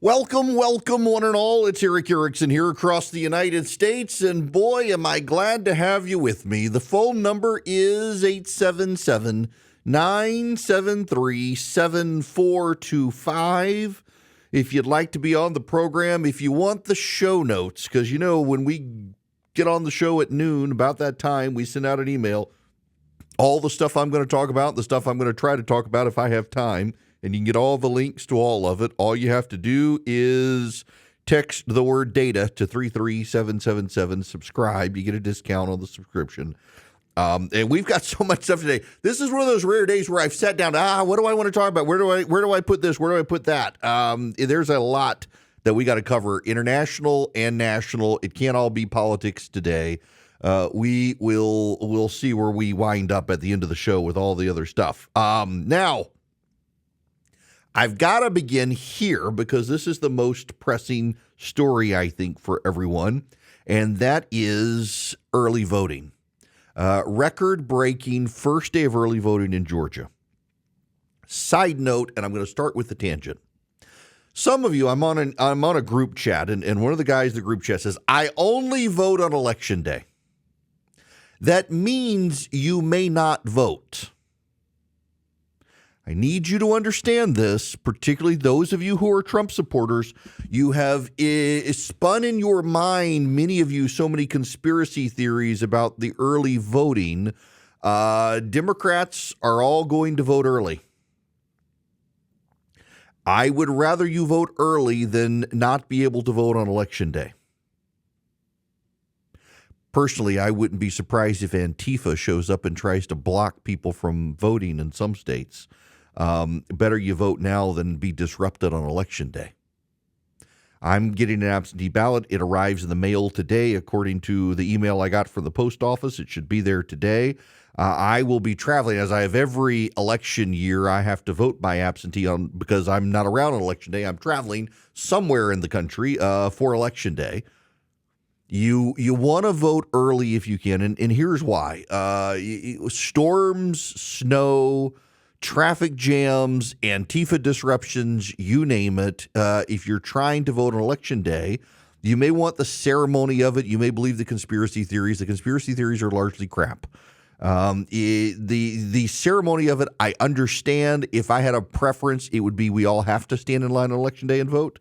Welcome, one and all. It's Erickson here across the United States, and boy, am I glad to have you with me. The phone number is 877-973-7425. If you'd like to be on the program, if you want the show notes, because you know when we get on the show at noon, about that time, we send out an email. All the stuff I'm going to talk about, the stuff I'm going to try to talk about if I have time, and you can get all the links to all of it. All you have to do is text the word data to 33777, subscribe. You get a discount on the subscription. And we've got so much stuff today. This is one of those rare days where I've sat down, what do I want to talk about? Where do I put this? Where do I put that? There's a lot that we got to cover, international and national. It can't all be politics today. We'll see where we wind up at the end of the show with all the other stuff. Now, I've got to begin here because this is the most pressing story, I think, for everyone, and that is early voting. Record-breaking first day of early voting in Georgia. Side note, and I'm going to start with the tangent. Some of you, I'm on a group chat, and one of the guys in the group chat says, I only vote on election day. That means you may not vote. I need you to understand this, particularly those of you who are Trump supporters. You have spun in your mind, many of you, so many conspiracy theories about the early voting. Democrats are all going to vote early. I would rather you vote early than not be able to vote on election day. Personally, I wouldn't be surprised if Antifa shows up and tries to block people from voting in some states. Better you vote now than be disrupted on election day. I'm getting an absentee ballot. It arrives in the mail today, according to the email I got from the post office. It should be there today. I will be traveling, as I have every election year. I have to vote by absentee because I'm not around on election day. I'm traveling somewhere in the country for election day. You want to vote early if you can, and here's why. Storms, snow, traffic jams, Antifa disruptions, you name it. If you're trying to vote on election day, you may want the ceremony of it. You may believe the conspiracy theories. The conspiracy theories are largely crap. The ceremony of it, I understand. If I had a preference, it would be we all have to stand in line on election day and vote.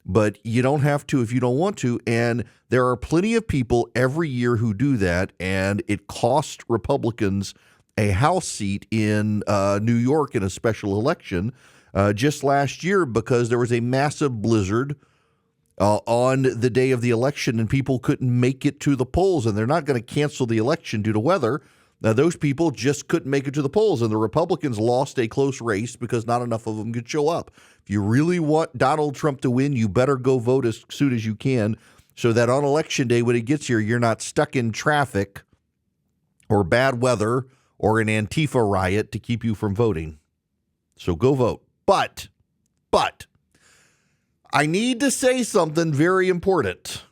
But you don't have to if you don't want to. And there are plenty of people every year who do that, and it cost Republicans a House seat in New York in a special election just last year because there was a massive blizzard on the day of the election and people couldn't make it to the polls, and they're not going to cancel the election due to weather. Now, those people just couldn't make it to the polls, and the Republicans lost a close race because not enough of them could show up. If you really want Donald Trump to win, you better go vote as soon as you can so that on election day when it gets here, you're not stuck in traffic or bad weather or an Antifa riot to keep you from voting. So go vote. But I need to say something very important.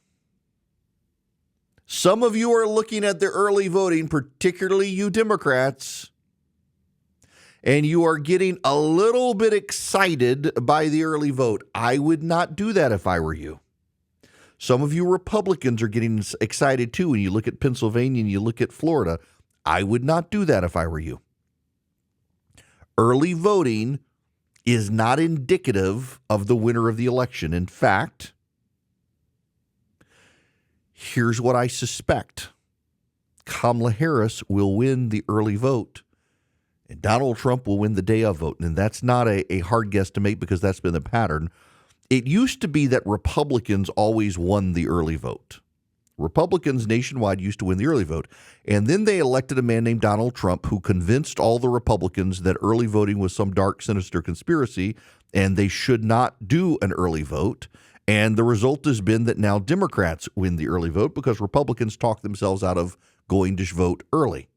Some of you are looking at the early voting, particularly you Democrats, and you are getting a little bit excited by the early vote. I would not do that if I were you. Some of you Republicans are getting excited too when you look at Pennsylvania and you look at Florida. I would not do that if I were you. Early voting is not indicative of the winner of the election. In fact, here's what I suspect. Kamala Harris will win the early vote, and Donald Trump will win the day of vote. And that's not a hard guess to make because that's been the pattern. It used to be that Republicans always won the early vote. Republicans nationwide used to win the early vote. And then they elected a man named Donald Trump who convinced all the Republicans that early voting was some dark, sinister conspiracy and they should not do an early vote. And the result has been that now Democrats win the early vote because Republicans talk themselves out of going to vote early.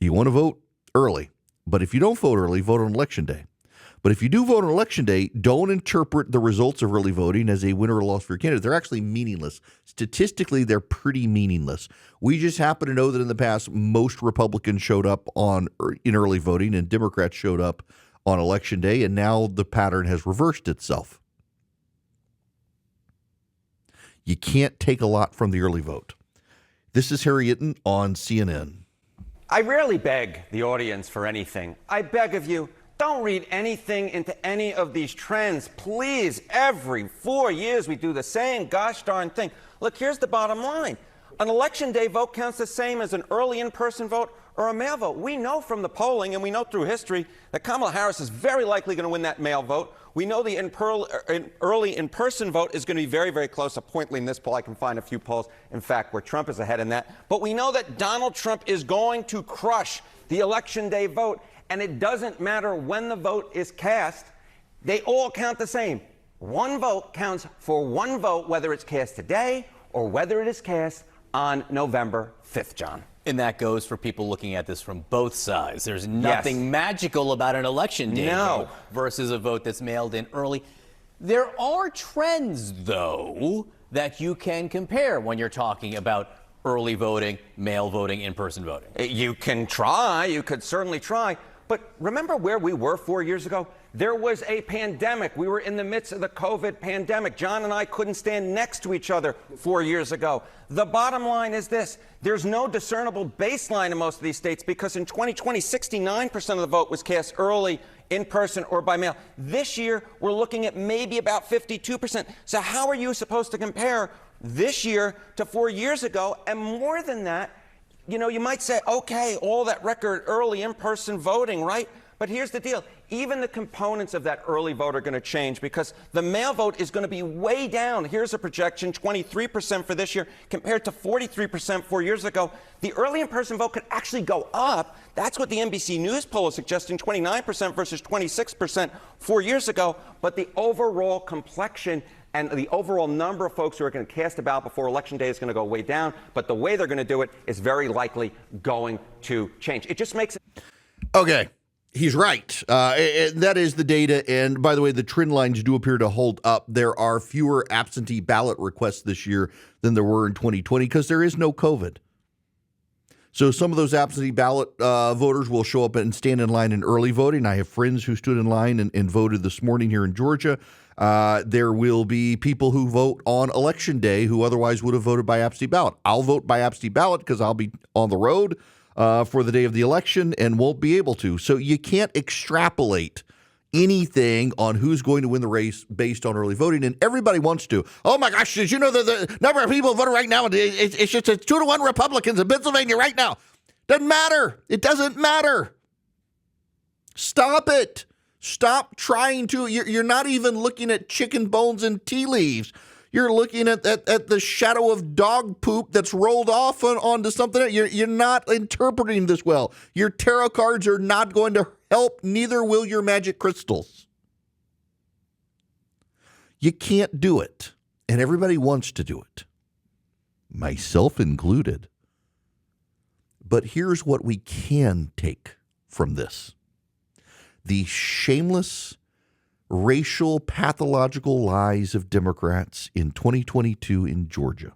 You want to vote early. But if you don't vote early, vote on election day. But if you do vote on election day, don't interpret the results of early voting as a winner or loss for your candidate. They're actually meaningless. Statistically, they're pretty meaningless. We just happen to know that in the past, most Republicans showed up in early voting and Democrats showed up on Election Day, and now the pattern has reversed itself. You can't take a lot from the early vote. This is Harry Itten on CNN. I rarely beg the audience for anything. I beg of you, don't read anything into any of these trends. Please, every 4 years we do the same gosh darn thing. Look, here's the bottom line. An Election Day vote counts the same as an early in-person vote or a mail vote. We know from the polling, and we know through history, that Kamala Harris is very likely going to win that mail vote. We know the early in-person vote is going to be very, very close. A point in this poll, I can find a few polls, in fact, where Trump is ahead in that. But we know that Donald Trump is going to crush the Election Day vote, and it doesn't matter when the vote is cast. They all count the same. One vote counts for one vote, whether it's cast today or whether it is cast on November 5th, John. And that goes for people looking at this from both sides. There's nothing magical about an election day vote versus a vote that's mailed in early. There are trends, though, that you can compare when you're talking about early voting, mail voting, in-person voting. You can try. You could certainly try. But remember where we were 4 years ago? There was a pandemic. We were in the midst of the COVID pandemic. John and I couldn't stand next to each other 4 years ago. The bottom line is this. There's no discernible baseline in most of these states because in 2020, 69% of the vote was cast early, in person, or by mail. This year, we're looking at maybe about 52%. So how are you supposed to compare this year to 4 years ago? And more than that, you know, you might say, okay, all that record early in-person voting, right? But here's the deal. Even the components of that early vote are going to change because the mail vote is going to be way down. Here's a projection, 23% for this year compared to 43% 4 years ago. The early in-person vote could actually go up. That's what the NBC News poll is suggesting, 29% versus 26% 4 years ago. But the overall complexion and the overall number of folks who are going to cast a ballot before Election Day is going to go way down. But the way they're going to do it is very likely going to change. It just makes it. Okay. He's right. That is the data. And by the way, the trend lines do appear to hold up. There are fewer absentee ballot requests this year than there were in 2020 because there is no COVID. So some of those absentee ballot voters will show up and stand in line in early voting. I have friends who stood in line and voted this morning here in Georgia. There will be people who vote on Election Day who otherwise would have voted by absentee ballot. I'll vote by absentee ballot because I'll be on the road for the day of the election and won't be able to. So you can't extrapolate anything on who's going to win the race based on early voting. And everybody wants to. Oh, my gosh, did you know that the number of people voting right now, it's just 2-1 Republicans in Pennsylvania right now. Doesn't matter. It doesn't matter. Stop it. Stop trying to. You're not even looking at chicken bones and tea leaves. You're looking at the shadow of dog poop that's rolled off onto something. You're not interpreting this well. Your tarot cards are not going to help. Neither will your magic crystals. You can't do it. And everybody wants to do it. Myself included. But here's what we can take from this. The shameless racial pathological lies of Democrats in 2022 in Georgia.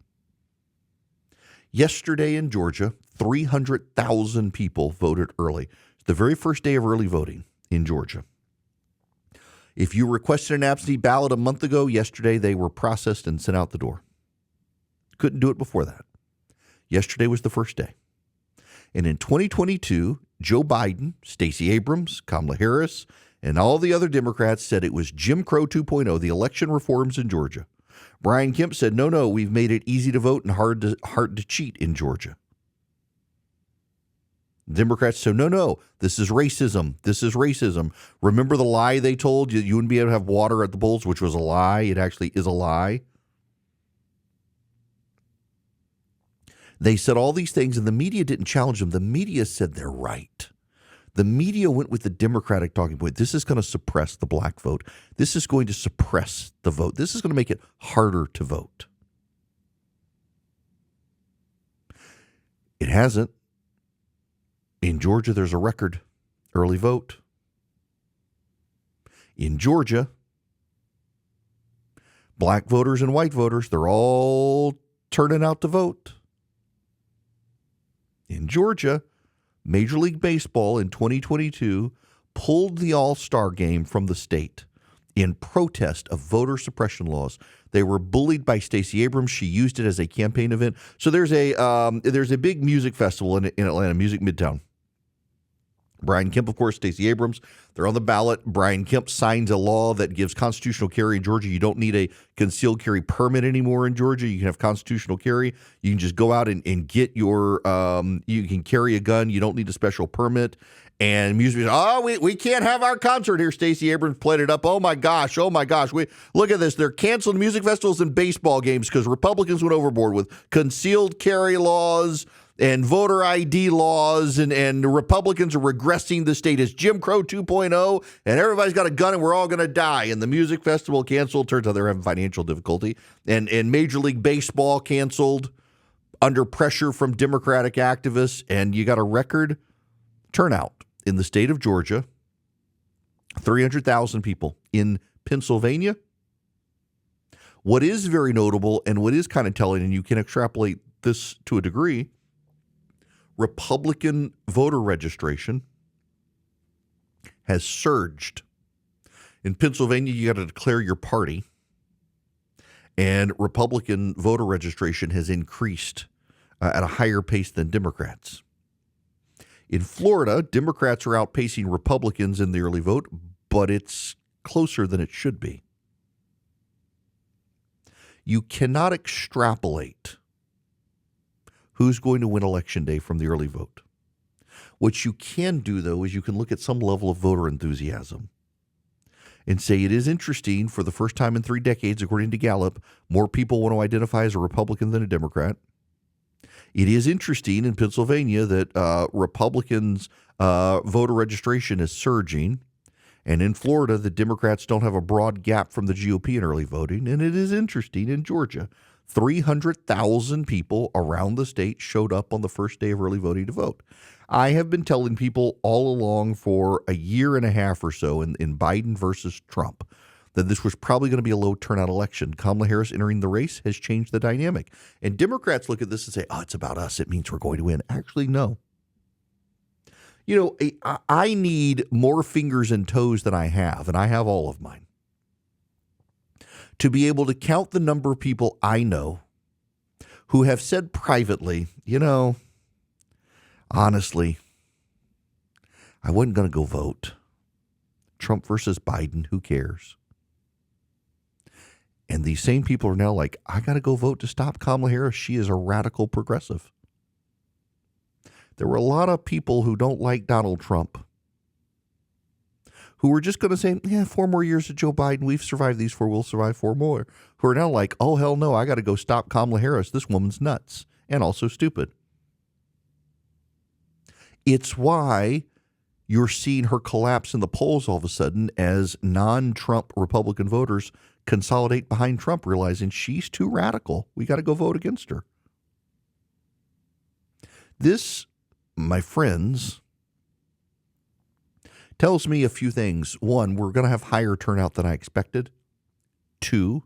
Yesterday in Georgia, 300,000 people voted early. It's the very first day of early voting in Georgia. If you requested an absentee ballot a month ago, yesterday they were processed and sent out the door. Couldn't do it before that. Yesterday was the first day. And in 2022, Joe Biden, Stacey Abrams, Kamala Harris, and all the other Democrats said it was Jim Crow 2.0, the election reforms in Georgia. Brian Kemp said, no, we've made it easy to vote and hard to cheat in Georgia. Democrats said, no, this is racism. This is racism. Remember the lie they told you? You wouldn't be able to have water at the polls, which was a lie. It actually is a lie. They said all these things, and the media didn't challenge them. The media said they're right. The media went with the Democratic talking point. This is going to suppress the black vote. This is going to suppress the vote. This is going to make it harder to vote. It hasn't. In Georgia, there's a record early vote. In Georgia, black voters and white voters, they're all turning out to vote. In Georgia, Major League Baseball in 2022 pulled the All-Star game from the state in protest of voter suppression laws. They were bullied by Stacey Abrams. She used it as a campaign event. So there's a big music festival in Atlanta, Music Midtown. Brian Kemp, of course, Stacey Abrams, they're on the ballot. Brian Kemp signs a law that gives constitutional carry in Georgia. You don't need a concealed carry permit anymore in Georgia. You can have constitutional carry. You can just go out and get your, you can carry a gun. You don't need a special permit. And music, we can't have our concert here. Stacey Abrams played it up. Oh my gosh. Look at this. They're canceling music festivals and baseball games because Republicans went overboard with concealed carry laws and voter ID laws, and Republicans are regressing the state as Jim Crow 2.0, and everybody's got a gun and we're all going to die. And the music festival canceled. Turns out they're having financial difficulty. And Major League Baseball canceled under pressure from Democratic activists. And you got a record turnout in the state of Georgia, 300,000 people. In Pennsylvania, what is very notable and what is kind of telling, and you can extrapolate this to a degree, Republican voter registration has surged. In Pennsylvania, you got to declare your party, and Republican voter registration has increased at a higher pace than Democrats. In Florida, Democrats are outpacing Republicans in the early vote, but it's closer than it should be. You cannot extrapolate who's going to win Election Day from the early vote. What you can do, though, is you can look at some level of voter enthusiasm and say it is interesting, for the first time in 3 decades, according to Gallup, more people want to identify as a Republican than a Democrat. It is interesting in Pennsylvania that Republicans' voter registration is surging. And in Florida, the Democrats don't have a broad gap from the GOP in early voting. And it is interesting in Georgia. 300,000 people around the state showed up on the first day of early voting to vote. I have been telling people all along for a year and a half or so in Biden versus Trump that this was probably going to be a low turnout election. Kamala Harris entering the race has changed the dynamic. And Democrats look at this and say, it's about us. It means we're going to win. Actually, no. You know, I need more fingers and toes than I have, and I have all of mine, to be able to count the number of people I know who have said privately, honestly, I wasn't going to go vote. Trump versus Biden, who cares? And these same people are now like, I got to go vote to stop Kamala Harris. She is a radical progressive. There were a lot of people who don't like Donald Trump who were just going to say, 4 more years of Joe Biden. We've survived these 4. We'll survive 4 more. Who are now like, oh, hell no, I got to go stop Kamala Harris. This woman's nuts and also stupid. It's why you're seeing her collapse in the polls all of a sudden as non-Trump Republican voters consolidate behind Trump, realizing she's too radical. We got to go vote against her. This, my friends, tells me a few things. 1, we're going to have higher turnout than I expected. 2,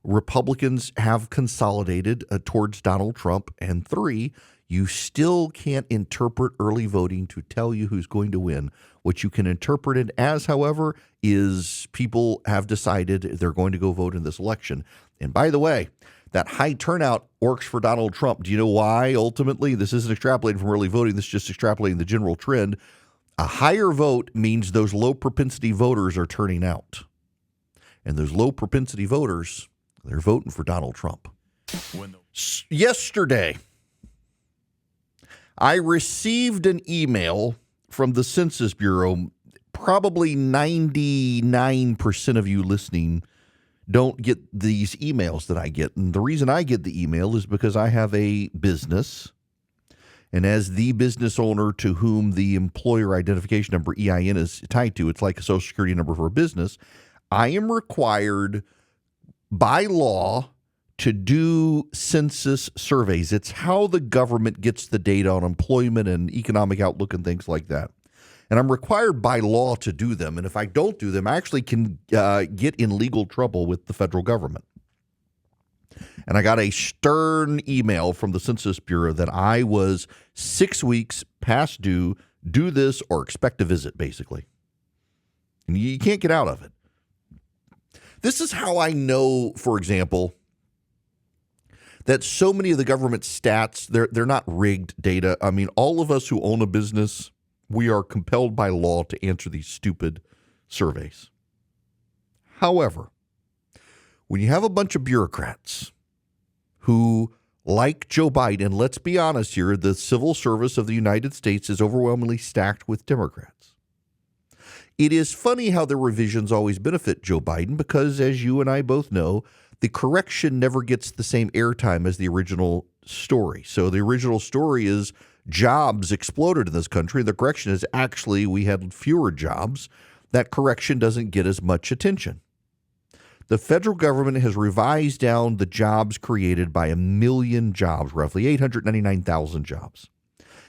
Republicans have consolidated towards Donald Trump. And 3, you still can't interpret early voting to tell you who's going to win. What you can interpret it as, however, is people have decided they're going to go vote in this election. And by the way, that high turnout works for Donald Trump. Do you know why? Ultimately, this isn't extrapolating from early voting. This is just extrapolating the general trend. A higher vote means those low propensity voters are turning out. And those low propensity voters, they're voting for Donald Trump. Yesterday, I received an email from the Census Bureau. Probably 99% of you listening don't get these emails that I get. And the reason I get the email is because I have a business. And as the business owner to whom the employer identification number, EIN, is tied to, it's like a social security number for a business, I am required by law to do census surveys. It's how the government gets the data on employment and economic outlook and things like that. And I'm required by law to do them. And if I don't do them, I actually can get in legal trouble with the federal government. And I got a stern email from the Census Bureau that I was 6 weeks past due, do this or expect a visit, basically. And you can't get out of it. This is how I know, for example, that so many of the government stats, they're not rigged data. I mean, all of us who own a business, we are compelled by law to answer these stupid surveys. However, when you have a bunch of bureaucrats who, like Joe Biden, let's be honest here, the civil service of the United States is overwhelmingly stacked with Democrats. It is funny how the revisions always benefit Joe Biden because, as you and I both know, the correction never gets the same airtime as the original story. So the original story is jobs exploded in this country. The correction is actually we had fewer jobs. That correction doesn't get as much attention. The federal government has revised down the jobs created by 1 million jobs, roughly 899,000 jobs.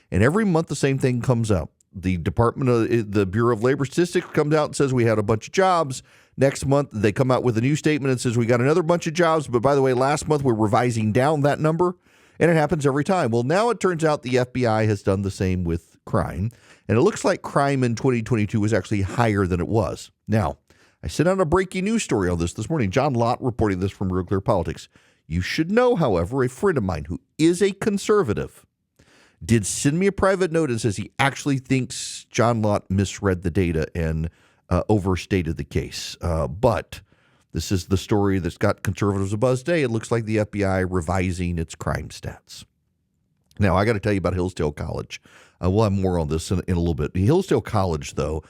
And every month the same thing comes up. The the Bureau of Labor Statistics comes out and says we had a bunch of jobs. Next month, they come out with a new statement and says we got another bunch of jobs. But by the way, last month we're revising down that number. And it happens every time. Well, now it turns out the FBI has done the same with crime. And it looks like crime in 2022 was actually higher than it was. Now, I sent out a breaking news story on this morning. John Lott reporting this from Real Clear Politics. You should know, however, a friend of mine who is a conservative did send me a private note and says he actually thinks John Lott misread the data and overstated the case. But this is the story that's got conservatives abuzz today. It looks like the FBI revising its crime stats. Now, I got to tell you about Hillsdale College. We'll have more on this in a little bit. Hillsdale College, though,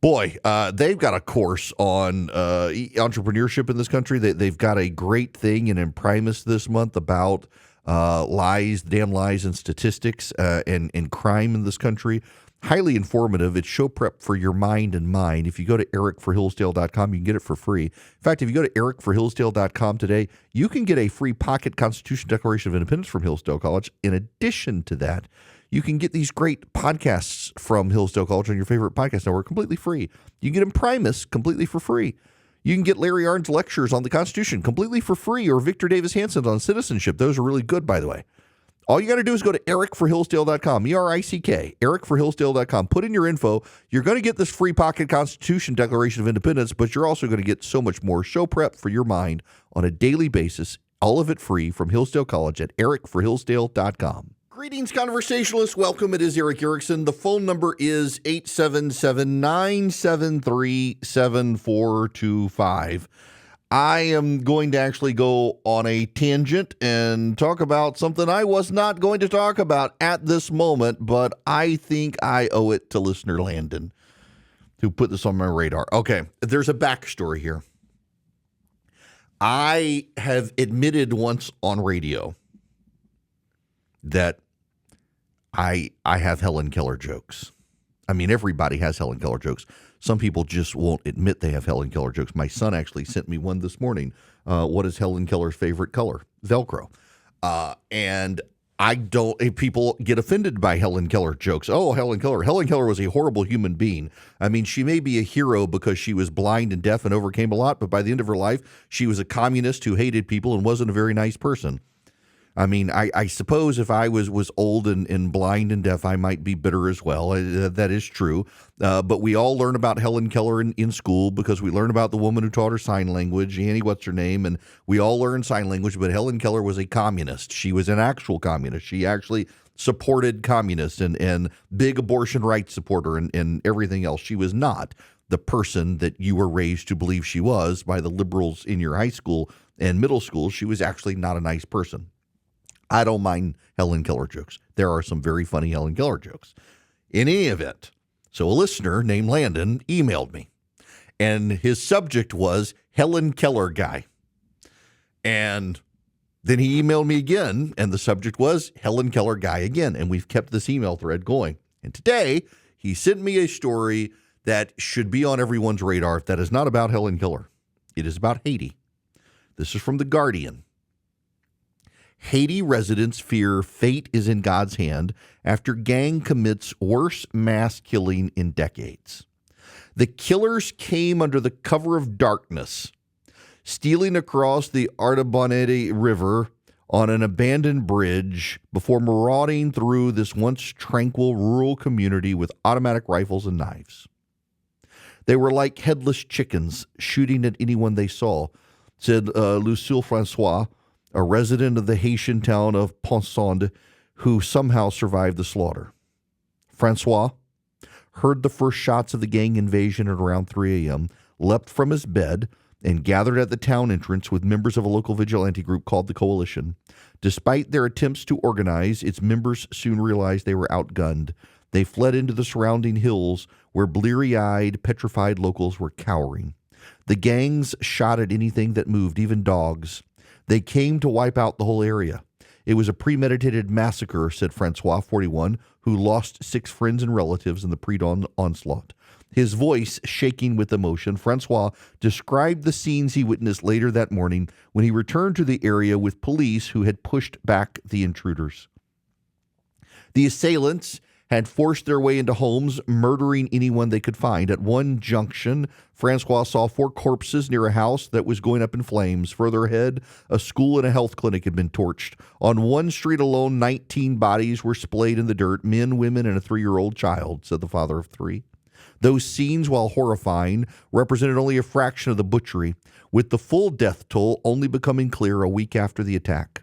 boy, they've got a course on entrepreneurship in this country. They've got a great thing in Imprimis this month about lies, damn lies, and statistics and crime in this country. Highly informative. It's show prep for your mind and mind. If you go to erickforhillsdale.com, you can get it for free. In fact, if you go to erickforhillsdale.com today, you can get a free pocket Constitution Declaration of Independence from Hillsdale College. In addition to that, you can get these great podcasts from Hillsdale College on your favorite podcast network completely free. You can get Imprimis completely for free. You can get Larry Arnn's lectures on the Constitution completely for free, or Victor Davis Hanson's on citizenship. Those are really good, by the way. All you got to do is go to erickforhillsdale.com, ERICK, erickforhillsdale.com. Put in your info. You're going to get this free pocket Constitution Declaration of Independence, but you're also going to get so much more show prep for your mind on a daily basis, all of it free from Hillsdale College at erickforhillsdale.com. Greetings, conversationalists. Welcome. It is Erick Erickson. The phone number is 877-973-7425. I am going to actually go on a tangent and talk about something I was not going to talk about at this moment, but I think I owe it to listener Landon, who put this on my radar. Okay, there's a backstory here. I have admitted once on radio that I have Helen Keller jokes. I mean, everybody has Helen Keller jokes. Some people just won't admit they have Helen Keller jokes. My son actually sent me one this morning. What is Helen Keller's favorite color? Velcro. And I don't, if people get offended by Helen Keller jokes. Oh, Helen Keller. Helen Keller was a horrible human being. I mean, she may be a hero because she was blind and deaf and overcame a lot, but by the end of her life, she was a communist who hated people and wasn't a very nice person. I mean, I suppose if I was old and blind and deaf, I might be bitter as well. That is true. But we all learn about Helen Keller in school because we learn about the woman who taught her sign language, Annie what's her name, and we all learn sign language. But Helen Keller was a communist. She was an actual communist. She actually supported communists and big abortion rights supporter and everything else. She was not the person that you were raised to believe she was by the liberals in your high school and middle school. She was actually not a nice person. I don't mind Helen Keller jokes. There are some very funny Helen Keller jokes. In any event, so a listener named Landon emailed me, and his subject was Helen Keller guy. And then he emailed me again, and the subject was Helen Keller guy again. And we've kept this email thread going. And today, he sent me a story that should be on everyone's radar that is not about Helen Keller. It is about Haiti. This is from The Guardian. Haiti residents fear fate is in God's hand after gang commits worst mass killing in decades. The killers came under the cover of darkness, stealing across the Artibonite River on an abandoned bridge before marauding through this once tranquil rural community with automatic rifles and knives. They were like headless chickens, shooting at anyone they saw, said Lucille Francois, a resident of the Haitian town of Ponsonde, who somehow survived the slaughter. Francois heard the first shots of the gang invasion at around 3 a.m., leapt from his bed, and gathered at the town entrance with members of a local vigilante group called the Coalition. Despite their attempts to organize, its members soon realized they were outgunned. They fled into the surrounding hills where bleary-eyed, petrified locals were cowering. The gangs shot at anything that moved, even dogs. They came to wipe out the whole area. It was a premeditated massacre, said Francois, 41, who lost 6 friends and relatives in the pre-dawn onslaught. His voice shaking with emotion, Francois described the scenes he witnessed later that morning when he returned to the area with police who had pushed back the intruders. The assailants had forced their way into homes, murdering anyone they could find. At one junction, Francois saw 4 corpses near a house that was going up in flames. Further ahead, a school and a health clinic had been torched. On one street alone, 19 bodies were splayed in the dirt, men, women, and a 3-year-old child, said the father of 3. Those scenes, while horrifying, represented only a fraction of the butchery, with the full death toll only becoming clear a week after the attack.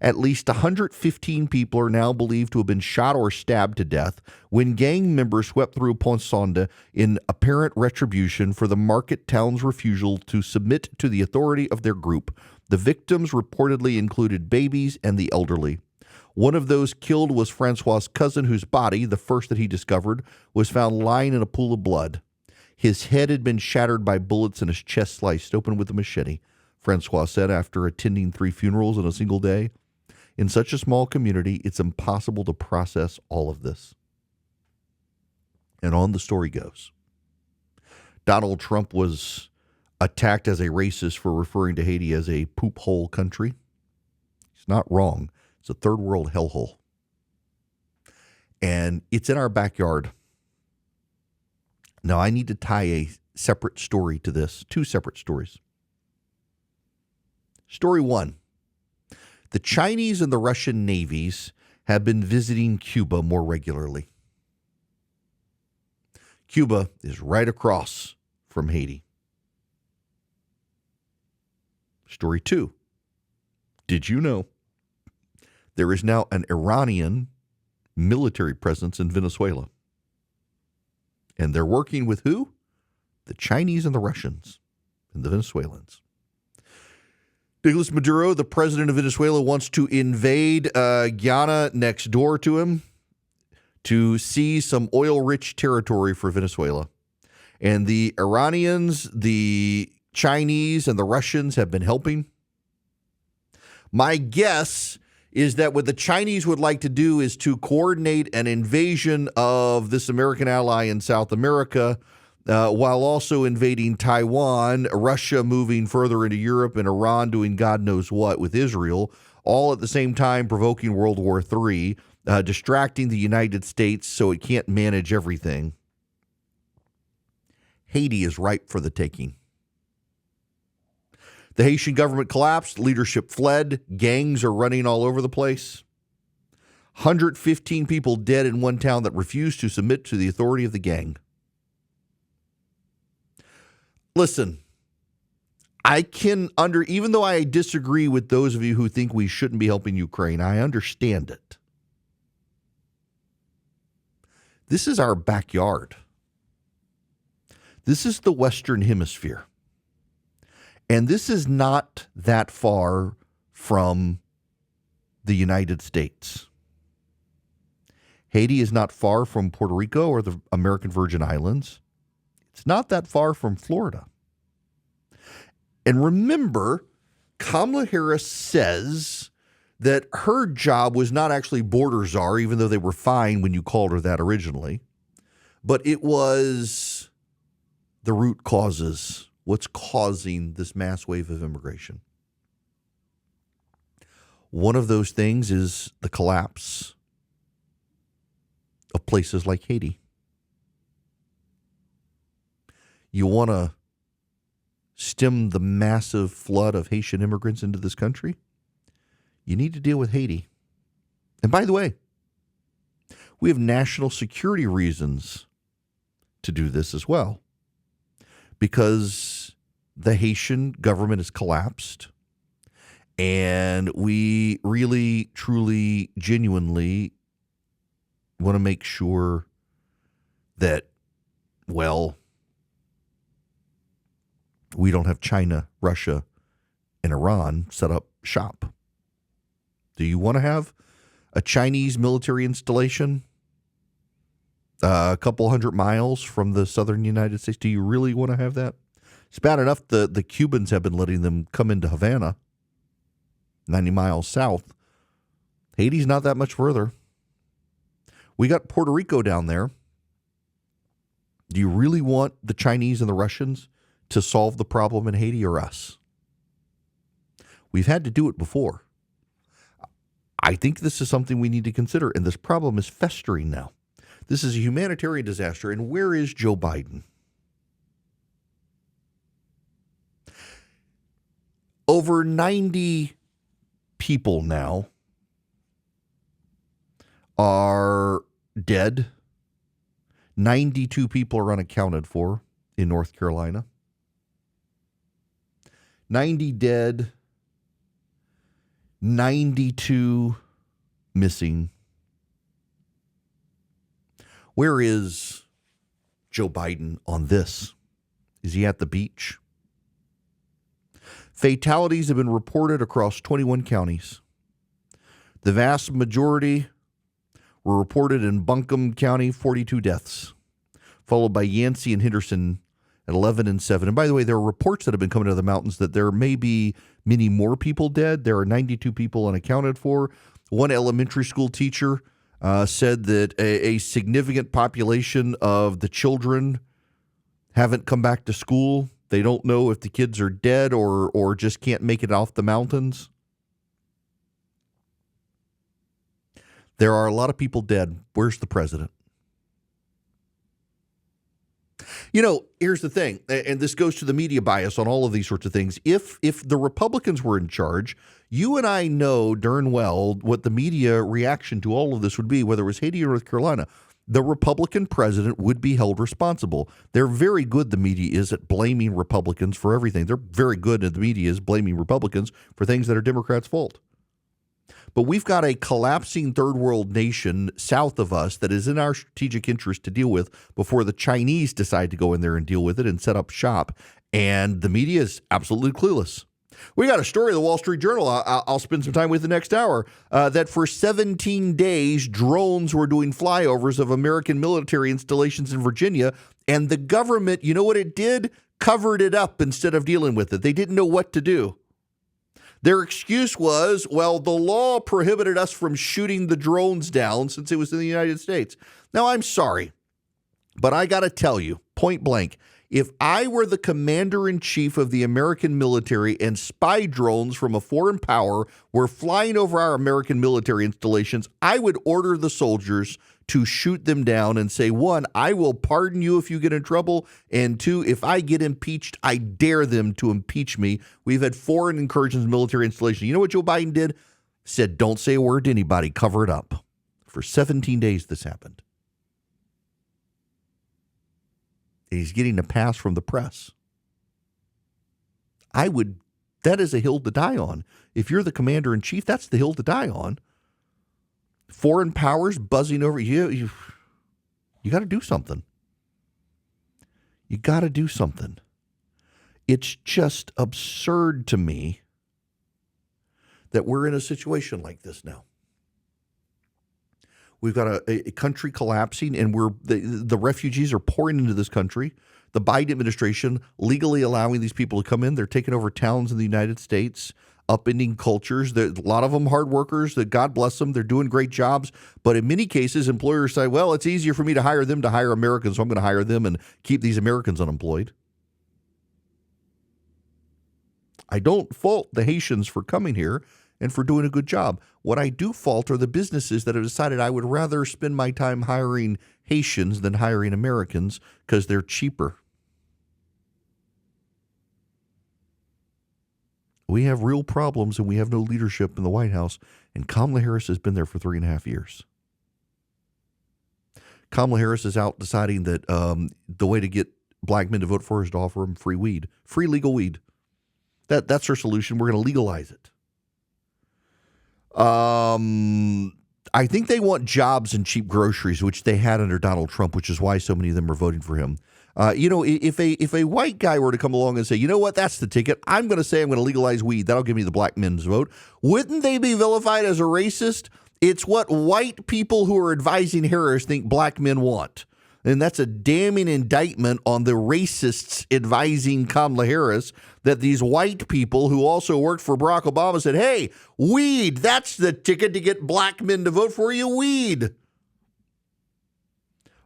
At least 115 people are now believed to have been shot or stabbed to death when gang members swept through Ponsonde in apparent retribution for the market town's refusal to submit to the authority of their group. The victims reportedly included babies and the elderly. One of those killed was Francois' cousin, whose body, the first that he discovered, was found lying in a pool of blood. His head had been shattered by bullets and his chest sliced open with a machete, Francois said after attending 3 funerals in a single day. In such a small community, it's impossible to process all of this. And on the story goes. Donald Trump was attacked as a racist for referring to Haiti as a poop hole country. He's not wrong. It's a third world hellhole. And it's in our backyard. Now, I need to tie a separate story to this, 2 separate stories. Story 1. The Chinese and the Russian navies have been visiting Cuba more regularly. Cuba is right across from Haiti. Story 2. Did you know there is now an Iranian military presence in Venezuela? And they're working with who? The Chinese and the Russians and the Venezuelans. Nicolas Maduro, the president of Venezuela, wants to invade Guyana next door to him to seize some oil-rich territory for Venezuela. And the Iranians, the Chinese, and the Russians have been helping. My guess is that what the Chinese would like to do is to coordinate an invasion of this American ally in South America while also invading Taiwan, Russia moving further into Europe, and Iran doing God knows what with Israel, all at the same time provoking World War III, distracting the United States so it can't manage everything. Haiti is ripe for the taking. The Haitian government collapsed, leadership fled, gangs are running all over the place. 115 people dead in one town that refused to submit to the authority of the gang. Listen, even though I disagree with those of you who think we shouldn't be helping Ukraine, I understand it. This is our backyard. This is the Western Hemisphere. And this is not that far from the United States. Haiti is not far from Puerto Rico or the American Virgin Islands. It's not that far from Florida. And remember, Kamala Harris says that her job was not actually border czar, even though they were fine when you called her that originally, but it was the root causes, what's causing this mass wave of immigration. One of those things is the collapse of places like Haiti. You want to stem the massive flood of Haitian immigrants into this country? You need to deal with Haiti. And by the way, we have national security reasons to do this as well. because the Haitian government has collapsed. And we really, truly, genuinely want to make sure that, well, we don't have China, Russia, and Iran set up shop. Do you want to have a Chinese military installation a couple 100 miles from the southern United States? Do you really want to have that? It's bad enough the Cubans have been letting them come into Havana, 90 miles south. Haiti's not that much further. We got Puerto Rico down there. Do you really want the Chinese and the Russians to solve the problem in Haiti or us? We've had to do it before. I think this is something we need to consider, and this problem is festering now. This is a humanitarian disaster, and where is Joe Biden? Over 90 people now are dead. 92 people are unaccounted for in North Carolina. 90 dead, 92 missing. Where is Joe Biden on this? Is he at the beach? Fatalities have been reported across 21 counties. The vast majority were reported in Buncombe County, 42 deaths, followed by Yancey and Henderson at 11 and 7. And by the way, there are reports that have been coming out of the mountains that there may be many more people dead. There are 92 people unaccounted for. One elementary school teacher said that a significant population of the children haven't come back to school. They don't know if the kids are dead or just can't make it off the mountains. There are a lot of people dead. Where's the president? You know, here's the thing, and this goes to the media bias on all of these sorts of things. If the Republicans were in charge, you and I know darn well what the media reaction to all of this would be, whether it was Haiti or North Carolina. The Republican president would be held responsible. They're very good, the media is, at blaming Republicans for everything. They're very good, and the media is blaming Republicans for things that are Democrats' fault. But we've got a collapsing third world nation south of us that is in our strategic interest to deal with before the Chinese decide to go in there and deal with it and set up shop. And the media is absolutely clueless. We got a story in the Wall Street Journal I'll spend some time with the next hour that for 17 days, drones were doing flyovers of American military installations in Virginia. And the government, you know what it did? Covered it up instead of dealing with it. They didn't know what to do. Their excuse was, well, the law prohibited us from shooting the drones down since it was in the United States. Now, I'm sorry, but I got to tell you, point blank, if I were the commander-in-chief of the American military and spy drones from a foreign power were flying over our American military installations, I would order the soldiers to shoot them down and say, one, I will pardon you if you get in trouble, and two, if I get impeached, I dare them to impeach me. We've had foreign incursions in military installations. You know what Joe Biden did? Said, don't say a word to anybody, cover it up. For 17 days this happened. And he's getting a pass from the press. That is a hill to die on. If you're the commander-in-chief, that's the hill to die on. Foreign powers buzzing over you. You got to do something. You got to do something. It's just absurd to me that we're in a situation like this now. We've got a country collapsing, and the refugees are pouring into this country. The Biden administration legally allowing these people to come in. They're taking over towns in the United States, upending cultures. A lot of them hard workers. That God bless them. They're doing great jobs. But in many cases, employers say, well, it's easier for me to hire them to hire Americans, so I'm going to hire them and keep these Americans unemployed. I don't fault the Haitians for coming here and for doing a good job. What I do fault are the businesses that have decided I would rather spend my time hiring Haitians than hiring Americans because they're cheaper. We have real problems, and we have no leadership in the White House, and Kamala Harris has been there for 3.5 years. Kamala Harris is out deciding that the way to get black men to vote for is to offer them free weed, free legal weed. That's their solution. We're going to legalize it. I think they want jobs and cheap groceries, which they had under Donald Trump, which is why so many of them are voting for him. If a white guy were to come along and say, you know what, that's the ticket. I'm going to say I'm going to legalize weed. That'll give me the black men's vote. Wouldn't they be vilified as a racist? It's what white people who are advising Harris think black men want. And that's a damning indictment on the racists advising Kamala Harris that these white people who also worked for Barack Obama said, hey, weed, that's the ticket to get black men to vote for you, weed.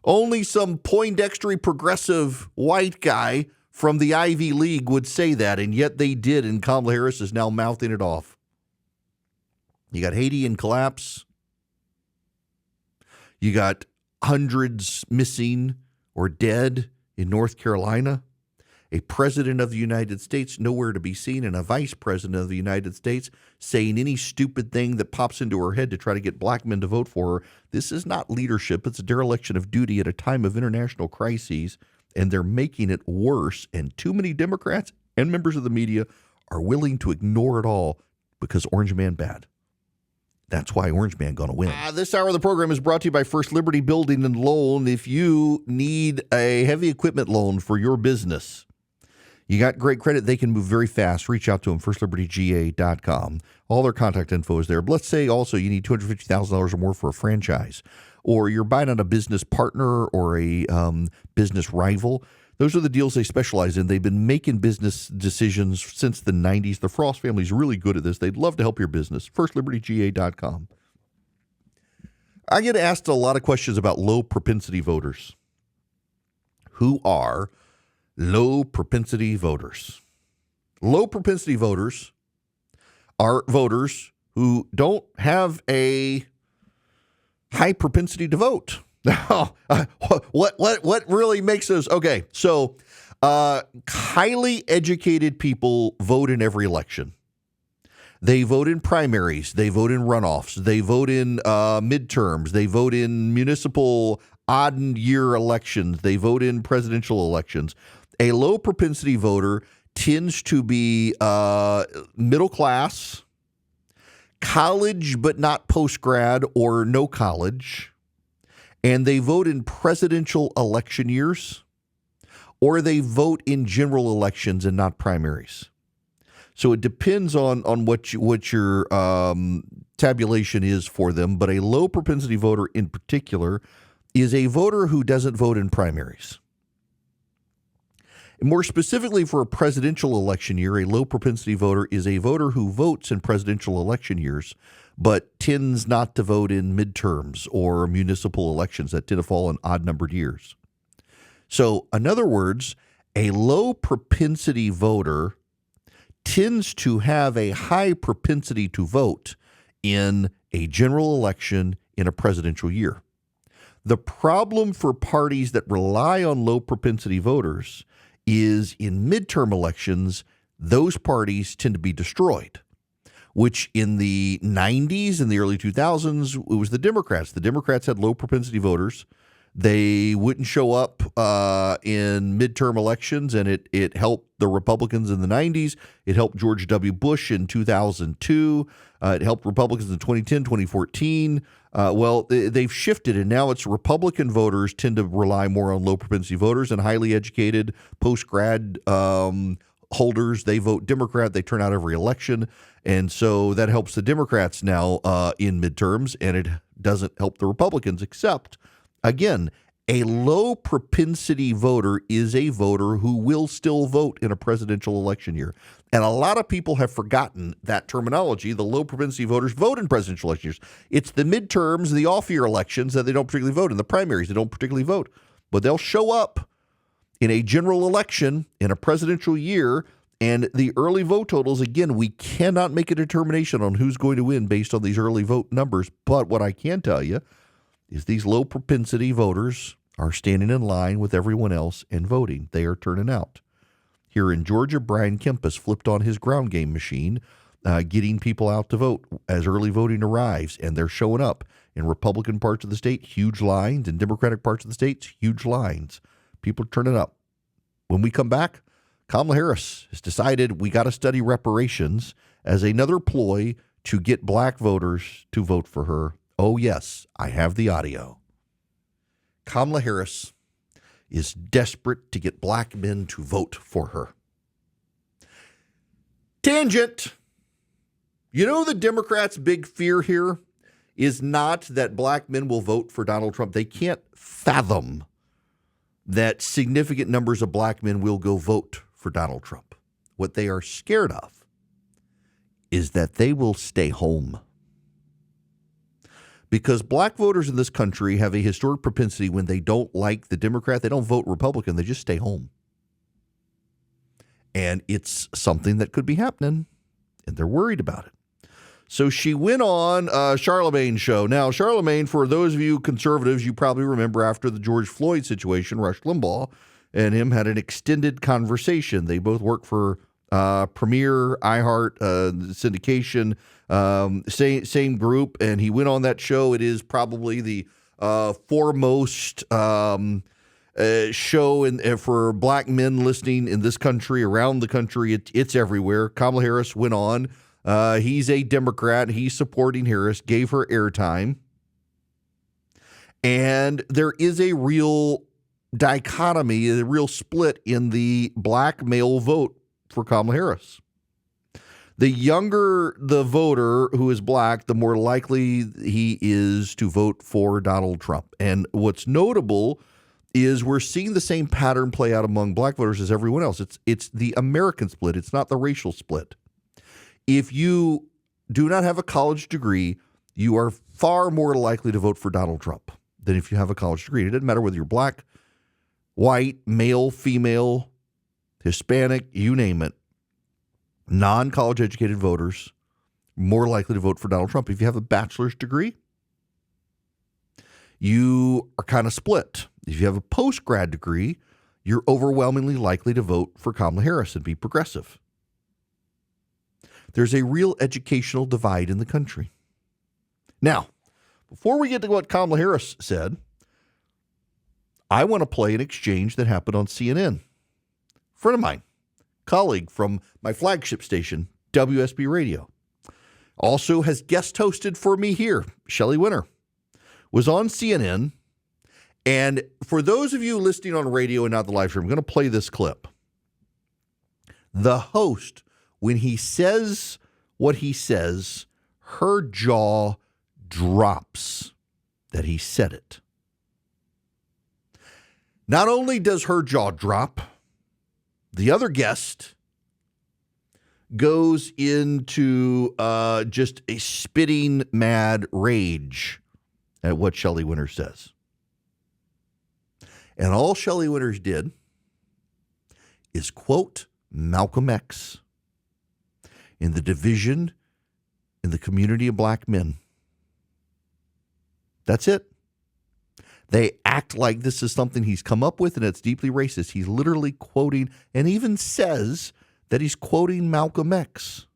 Only some Poindextery progressive white guy from the Ivy League would say that, and yet they did, and Kamala Harris is now mouthing it off. You got Haiti in collapse. You got hundreds missing or dead in North Carolina. A president of the United States nowhere to be seen, and a vice president of the United States saying any stupid thing that pops into her head to try to get black men to vote for her. This is not leadership. It's a dereliction of duty at a time of international crises, and they're making it worse. And too many Democrats and members of the media are willing to ignore it all because Orange Man bad. That's why Orange Man going to win. This hour of the program is brought to you by First Liberty Building and Loan. If you need a heavy equipment loan for your business, you got great credit, they can move very fast. Reach out to them, firstlibertyga.com. All their contact info is there. But let's say also you need $250,000 or more for a franchise, or you're buying on a business partner or a business rival. Those are the deals they specialize in. They've been making business decisions since the 90s. The Frost family is really good at this. They'd love to help your business. FirstLibertyGA.com. I get asked a lot of questions about low propensity voters. Who are low propensity voters? Low propensity voters are voters who don't have a high propensity to vote. Now, what really makes those? Okay, so highly educated people vote in every election. They vote in primaries. They vote in runoffs. They vote in midterms. They vote in municipal odd-year elections. They vote in presidential elections. A low propensity voter tends to be middle class, college but not post-grad or no college. And they vote in presidential election years, or they vote in general elections and not primaries. So it depends on what your tabulation is for them. But a low propensity voter in particular is a voter who doesn't vote in primaries. And more specifically for a presidential election year, a low propensity voter is a voter who votes in presidential election years but tends not to vote in midterms or municipal elections that tend to fall in odd-numbered years. So, in other words, a low propensity voter tends to have a high propensity to vote in a general election in a presidential year. The problem for parties that rely on low propensity voters is in midterm elections, those parties tend to be destroyed, which in the 90s and the early 2000s, it was the Democrats. The Democrats had low propensity voters. They wouldn't show up in midterm elections, and it helped the Republicans in the 90s. It helped George W. Bush in 2002. It helped Republicans in 2010, 2014. They've shifted, and now it's Republican voters tend to rely more on low propensity voters, and highly educated post-grad holders, they vote Democrat. They turn out every election. And so that helps the Democrats now in midterms, and it doesn't help the Republicans, except, again, a low propensity voter is a voter who will still vote in a presidential election year. And a lot of people have forgotten that terminology. The low propensity voters vote in presidential election years. It's the midterms, the off-year elections that they don't particularly vote. In the primaries, they don't particularly vote. But they'll show up in a general election in a presidential year. And the early vote totals, again, we cannot make a determination on who's going to win based on these early vote numbers. But what I can tell you is these low propensity voters are standing in line with everyone else and voting. They are turning out. Here in Georgia, Brian Kemp has flipped on his ground game machine, getting people out to vote as early voting arrives, and they're showing up. In Republican parts of the state, huge lines. In Democratic parts of the states, huge lines. People are turning up. When we come back, Kamala Harris has decided we got to study reparations as another ploy to get black voters to vote for her. Oh, yes, I have the audio. Kamala Harris is desperate to get black men to vote for her. Tangent. You know, the Democrats' big fear here is not that black men will vote for Donald Trump. They can't fathom that significant numbers of black men will go vote for Donald Trump. What they are scared of is that they will stay home. Because black voters in this country have a historic propensity when they don't like the Democrat, they don't vote Republican, they just stay home. And it's something that could be happening, and they're worried about it. So she went on Charlemagne's show. Now, Charlemagne, for those of you conservatives, you probably remember after the George Floyd situation, Rush Limbaugh and him had an extended conversation. They both work for Premier, iHeart, syndication, same group, and he went on that show. It is probably the foremost show for black men listening in this country, around the country. It's everywhere. Kamala Harris went on. He's a Democrat. He's supporting Harris, gave her airtime. And there is a real dichotomy, a real split in the black male vote for Kamala Harris. The younger the voter who is black, the more likely he is to vote for Donald Trump. And what's notable is we're seeing the same pattern play out among black voters as everyone else. It's the American split. It's not the racial split. If you do not have a college degree, you are far more likely to vote for Donald Trump than if you have a college degree. It doesn't matter whether you're black, white, male, female, Hispanic, you name it. Non-college educated voters more likely to vote for Donald Trump. If you have a bachelor's degree, you are kind of split. If you have a post-grad degree, you're overwhelmingly likely to vote for Kamala Harris and be progressive. There's a real educational divide in the country. Now, before we get to what Kamala Harris said, I want to play an exchange that happened on CNN. A friend of mine, colleague from my flagship station, WSB Radio, also has guest hosted for me here, Shelley Winter, was on CNN. And for those of you listening on radio and not the live stream, I'm going to play this clip. The host, when he says what he says, her jaw drops that he said it. Not only does her jaw drop, the other guest goes into just a spitting mad rage at what Shelley Winters says. And all Shelley Winters did is quote Malcolm X in the division in the community of black men. That's it. They act like this is something he's come up with and it's deeply racist. He's literally quoting and even says that he's quoting Malcolm X.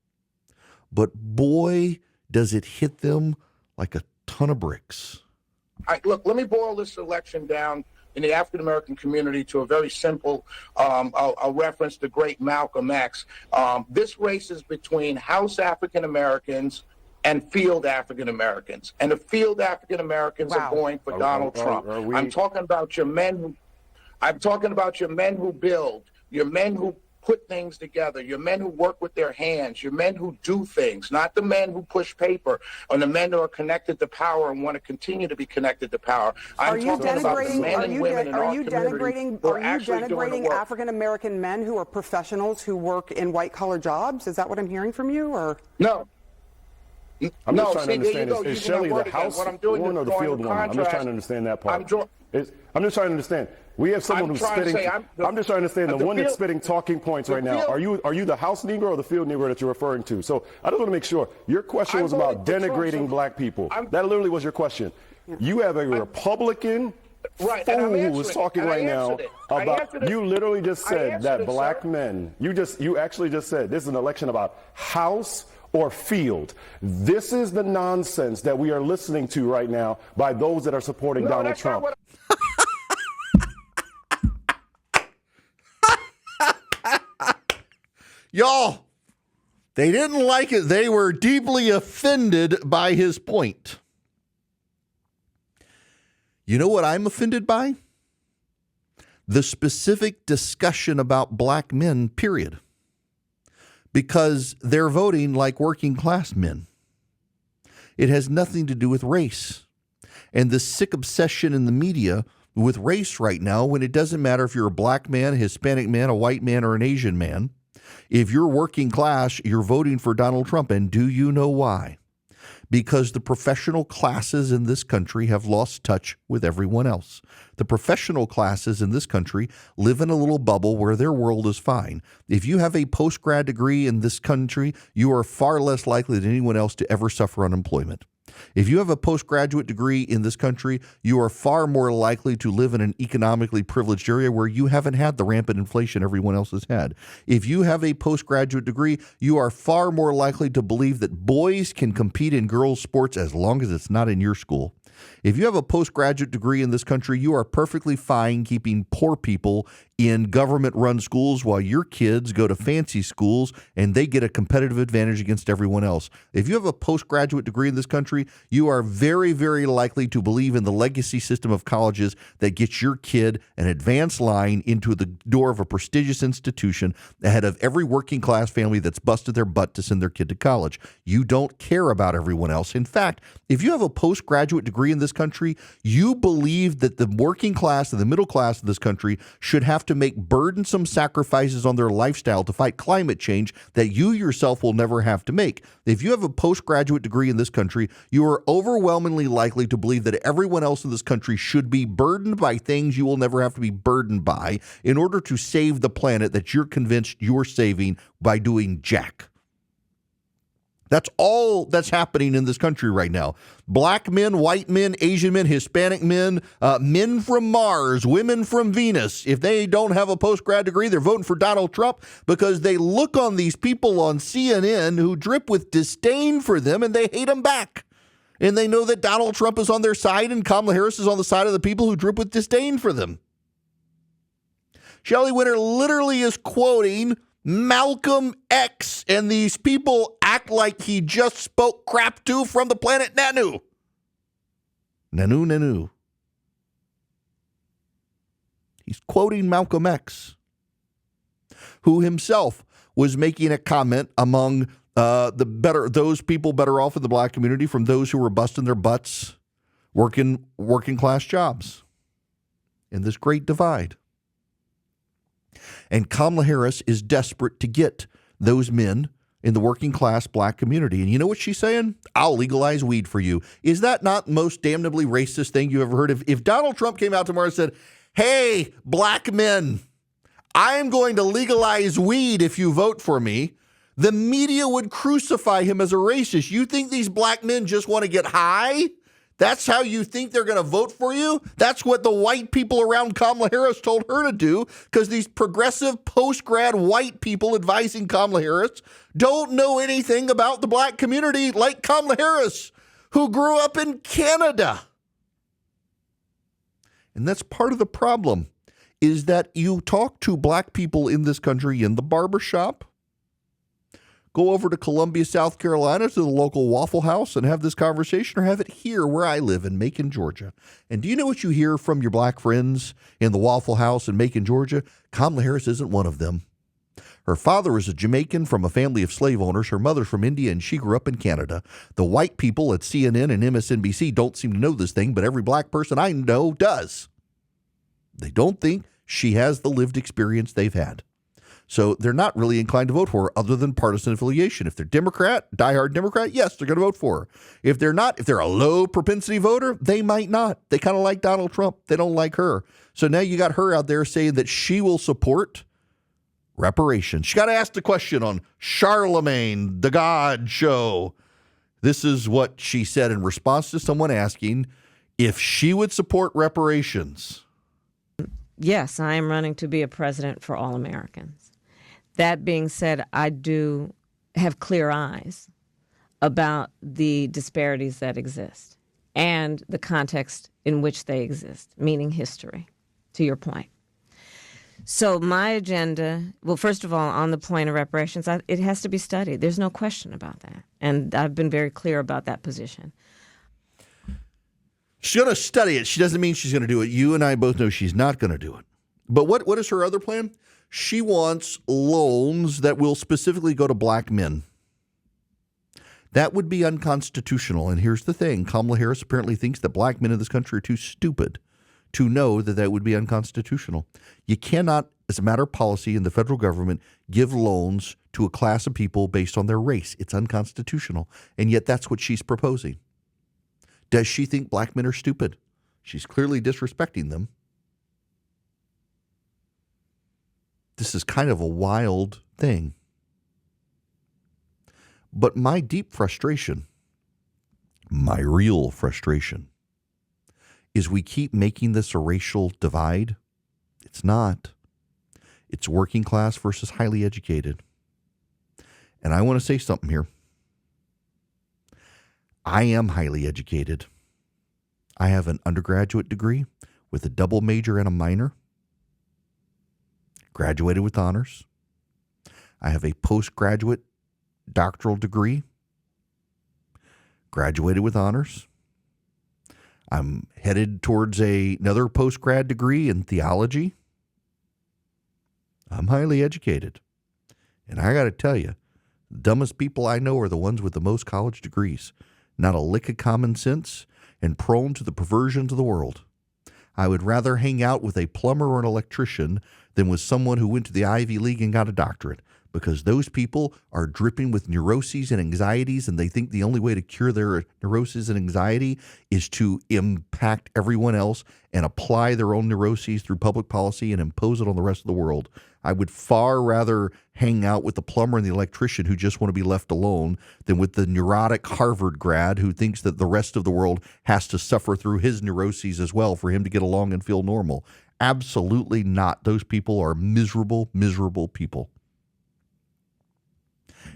But boy, does it hit them like a ton of bricks. Look, let me boil this election down in the African-American community to a very simple, I'll reference the great Malcolm X. This race is between House African-Americans and field African-Americans. And the field African-Americans are going for Donald Trump. I'm talking about your men who build, your men who put things together, your men who work with their hands, your men who do things, not the men who push paper, or the men who are connected to power and want to continue to be connected to power. Are you denigrating African American men who are professionals who work in white collar jobs? Is that what I'm hearing from you? Or no? I'm just trying to understand, is Shelley the House one or the field one? I'm just trying to understand that part. I'm just trying to understand. We have someone who's spitting. I'm just trying to understand the one that's spitting talking points right now. Are you the House Negro or the field Negro that you're referring to? So I just want to make sure. Your question was about denigrating black people. That literally was your question. You have a Republican fool who is talking right now about. You literally just said that black men. You actually just said this is an election about House or field. This is the nonsense that we are listening to right now by those that are supporting Donald Trump. Y'all, they didn't like it. They were deeply offended by his point. You know what I'm offended by? The specific discussion about black men, period. Because they're voting like working class men. It has nothing to do with race. And the sick obsession in the media with race right now, when it doesn't matter if you're a black man, a Hispanic man, a white man, or an Asian man. If you're working class, you're voting for Donald Trump. And do you know why? Because the professional classes in this country have lost touch with everyone else. The professional classes in this country live in a little bubble where their world is fine. If you have a post-grad degree in this country, you are far less likely than anyone else to ever suffer unemployment. If you have a postgraduate degree in this country, you are far more likely to live in an economically privileged area where you haven't had the rampant inflation everyone else has had. If you have a postgraduate degree, you are far more likely to believe that boys can compete in girls' sports as long as it's not in your school. If you have a postgraduate degree in this country, you are perfectly fine keeping poor people in government-run schools while your kids go to fancy schools and they get a competitive advantage against everyone else. If you have a postgraduate degree in this country, you are very, very likely to believe in the legacy system of colleges that gets your kid an advanced line into the door of a prestigious institution ahead of every working-class family that's busted their butt to send their kid to college. You don't care about everyone else. In fact, if you have a postgraduate degree in this country, you believe that the working class and the middle class of this country should have to make burdensome sacrifices on their lifestyle to fight climate change that you yourself will never have to make. If you have a postgraduate degree in this country, you are overwhelmingly likely to believe that everyone else in this country should be burdened by things you will never have to be burdened by in order to save the planet that you're convinced you're saving by doing jack. That's all that's happening in this country right now. Black men, white men, Asian men, Hispanic men, men from Mars, women from Venus. If they don't have a post-grad degree, they're voting for Donald Trump because they look on these people on CNN who drip with disdain for them and they hate them back. And they know that Donald Trump is on their side and Kamala Harris is on the side of the people who drip with disdain for them. Shelley Winter literally is quoting Malcolm X, and these people act like he just spoke crap to from the planet Nanu. Nanu. He's quoting Malcolm X, who himself was making a comment among those people better off in the black community from those who were busting their butts working class jobs in this great divide. And Kamala Harris is desperate to get those men in the working class black community. And you know what she's saying? I'll legalize weed for you. Is that not the most damnably racist thing you ever heard of? If Donald Trump came out tomorrow and said, hey, black men, I am going to legalize weed if you vote for me, the media would crucify him as a racist. You think these black men just want to get high? That's how you think they're going to vote for you? That's what the white people around Kamala Harris told her to do, because these progressive post-grad white people advising Kamala Harris don't know anything about the black community like Kamala Harris, who grew up in Canada. And that's part of the problem, is that you talk to black people in this country in the barbershop, go over to Columbia, South Carolina, to the local Waffle House and have this conversation, or have it here where I live in Macon, Georgia. And do you know what you hear from your black friends in the Waffle House in Macon, Georgia? Kamala Harris isn't one of them. Her father is a Jamaican from a family of slave owners. Her mother's from India, and she grew up in Canada. The white people at CNN and MSNBC don't seem to know this thing, but every black person I know does. They don't think she has the lived experience they've had. So they're not really inclined to vote for her other than partisan affiliation. If they're Democrat, diehard Democrat, yes, they're going to vote for her. If they're not, if they're a low propensity voter, they might not. They kind of like Donald Trump. They don't like her. So now you got her out there saying that she will support reparations. She got asked a question on Charlemagne, the God show. This is what she said in response to someone asking if she would support reparations. Yes, I am running to be a president for all Americans. That being said, I do have clear eyes about the disparities that exist and the context in which they exist, meaning history, to your point. So my agenda, well, first of all, on the point of reparations, it has to be studied. There's no question about that. And I've been very clear about that position. She's going to study it. She doesn't mean she's going to do it. You and I both know she's not going to do it. But what is her other plan? She wants loans that will specifically go to black men. That would be unconstitutional. And here's the thing. Kamala Harris apparently thinks that black men in this country are too stupid to know that that would be unconstitutional. You cannot, as a matter of policy in the federal government, give loans to a class of people based on their race. It's unconstitutional. And yet that's what she's proposing. Does she think black men are stupid? She's clearly disrespecting them. This is kind of a wild thing. But my deep frustration, my real frustration, is we keep making this a racial divide. It's not. It's working class versus highly educated. And I want to say something here. I am highly educated. I have an undergraduate degree with a double major and a minor. Graduated with honors. I have a postgraduate doctoral degree. Graduated with honors. I'm headed towards another postgrad degree in theology. I'm highly educated. And I got to tell you, the dumbest people I know are the ones with the most college degrees. Not a lick of common sense and prone to the perversions of the world. I would rather hang out with a plumber or an electrician than with someone who went to the Ivy League and got a doctorate, because those people are dripping with neuroses and anxieties, and they think the only way to cure their neuroses and anxiety is to impact everyone else and apply their own neuroses through public policy and impose it on the rest of the world. I would far rather hang out with the plumber and the electrician who just want to be left alone than with the neurotic Harvard grad who thinks that the rest of the world has to suffer through his neuroses as well for him to get along and feel normal. Absolutely not. Those people are miserable, miserable people.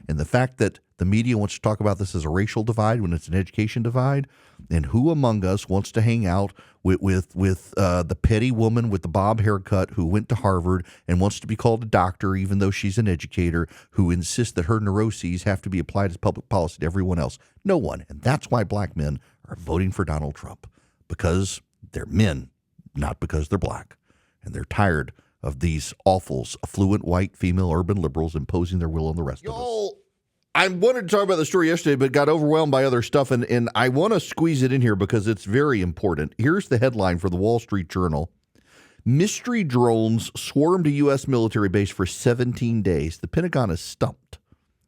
And the fact that the media wants to talk about this as a racial divide when it's an education divide, and who among us wants to hang out with the petty woman with the bob haircut who went to Harvard and wants to be called a doctor even though she's an educator, who insists that her neuroses have to be applied as public policy to everyone else? No one. And that's why black men are voting for Donald Trump, because they're men, not because they're black. And they're tired of these awfuls, affluent white female urban liberals imposing their will on the rest of us. I wanted to talk about the story yesterday, but got overwhelmed by other stuff, and I want to squeeze it in here because it's very important. Here's the headline for the Wall Street Journal. Mystery drones swarmed a U.S. military base for 17 days. The Pentagon is stumped.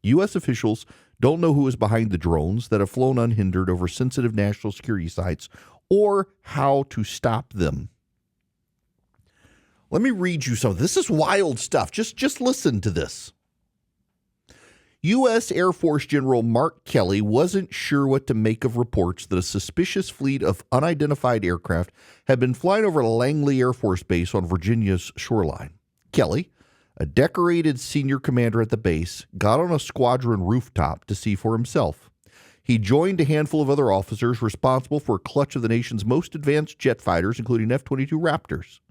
U.S. officials don't know who is behind the drones that have flown unhindered over sensitive national security sites or how to stop them. Let me read you some. This is wild stuff. Just listen to this. U.S. Air Force General Mark Kelly wasn't sure what to make of reports that a suspicious fleet of unidentified aircraft had been flying over Langley Air Force Base on Virginia's shoreline. Kelly, a decorated senior commander at the base, got on a squadron rooftop to see for himself. He joined a handful of other officers responsible for a clutch of the nation's most advanced jet fighters, including F-22 Raptors.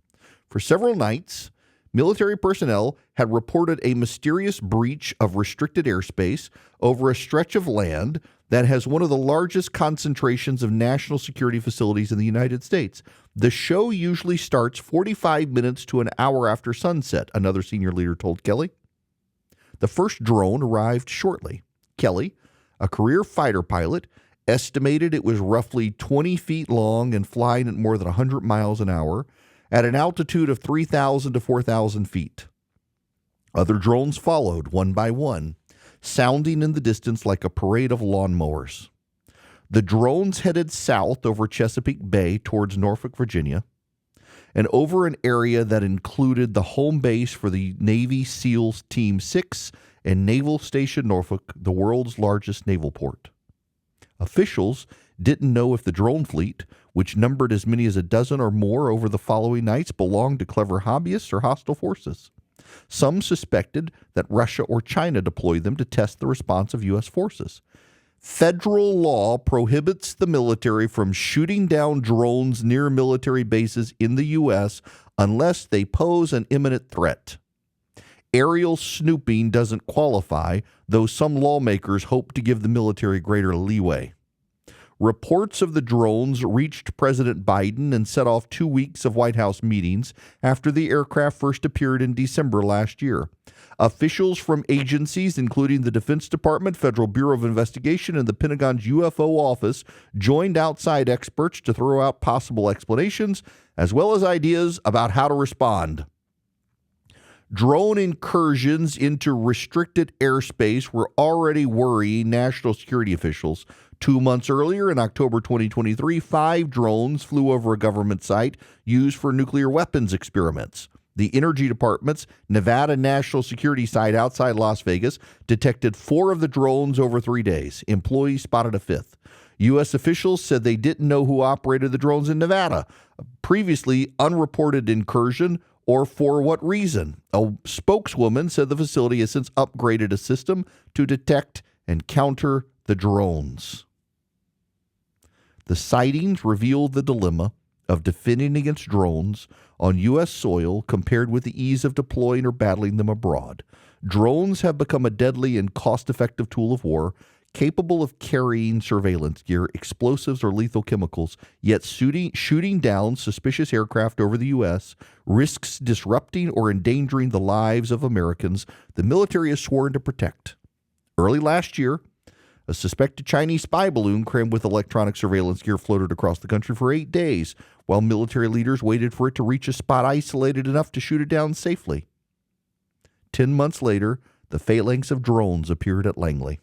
For several nights, military personnel had reported a mysterious breach of restricted airspace over a stretch of land that has one of the largest concentrations of national security facilities in the United States. The show usually starts 45 minutes to an hour after sunset, another senior leader told Kelly. The first drone arrived shortly. Kelly, a career fighter pilot, estimated it was roughly 20 feet long and flying at more than 100 miles an hour at an altitude of 3,000 to 4,000 feet. Other drones followed, one by one, sounding in the distance like a parade of lawnmowers. The drones headed south over Chesapeake Bay towards Norfolk, Virginia, and over an area that included the home base for the Navy SEALs Team 6 and Naval Station Norfolk, the world's largest naval port. Officials didn't know if the drone fleet, which numbered as many as a dozen or more over the following nights, belonged to clever hobbyists or hostile forces. Some suspected that Russia or China deployed them to test the response of U.S. forces. Federal law prohibits the military from shooting down drones near military bases in the U.S. unless they pose an imminent threat. Aerial snooping doesn't qualify, though some lawmakers hope to give the military greater leeway. Reports of the drones reached President Biden and set off 2 weeks of White House meetings after the aircraft first appeared in December last year. Officials from agencies, including the Defense Department, Federal Bureau of Investigation, and the Pentagon's UFO office, joined outside experts to throw out possible explanations, as well as ideas about how to respond. Drone incursions into restricted airspace were already worrying national security officials. 2 months earlier, in October 2023, 5 drones flew over a government site used for nuclear weapons experiments. The Energy Department's Nevada National Security site outside Las Vegas detected 4 of the drones over 3 days. Employees spotted a 5th. U.S. officials said they didn't know who operated the drones in Nevada. Previously unreported incursion, or for what reason. A spokeswoman said the facility has since upgraded a system to detect and counter the drones. The sightings revealed the dilemma of defending against drones on U.S. soil compared with the ease of deploying or battling them abroad. Drones have become a deadly and cost-effective tool of war, capable of carrying surveillance gear, explosives, or lethal chemicals, yet shooting down suspicious aircraft over the U.S. risks disrupting or endangering the lives of Americans the military has sworn to protect. Early last year, a suspected Chinese spy balloon crammed with electronic surveillance gear floated across the country for 8 days, while military leaders waited for it to reach a spot isolated enough to shoot it down safely. 10 months later, the phalanx of drones appeared at Langley.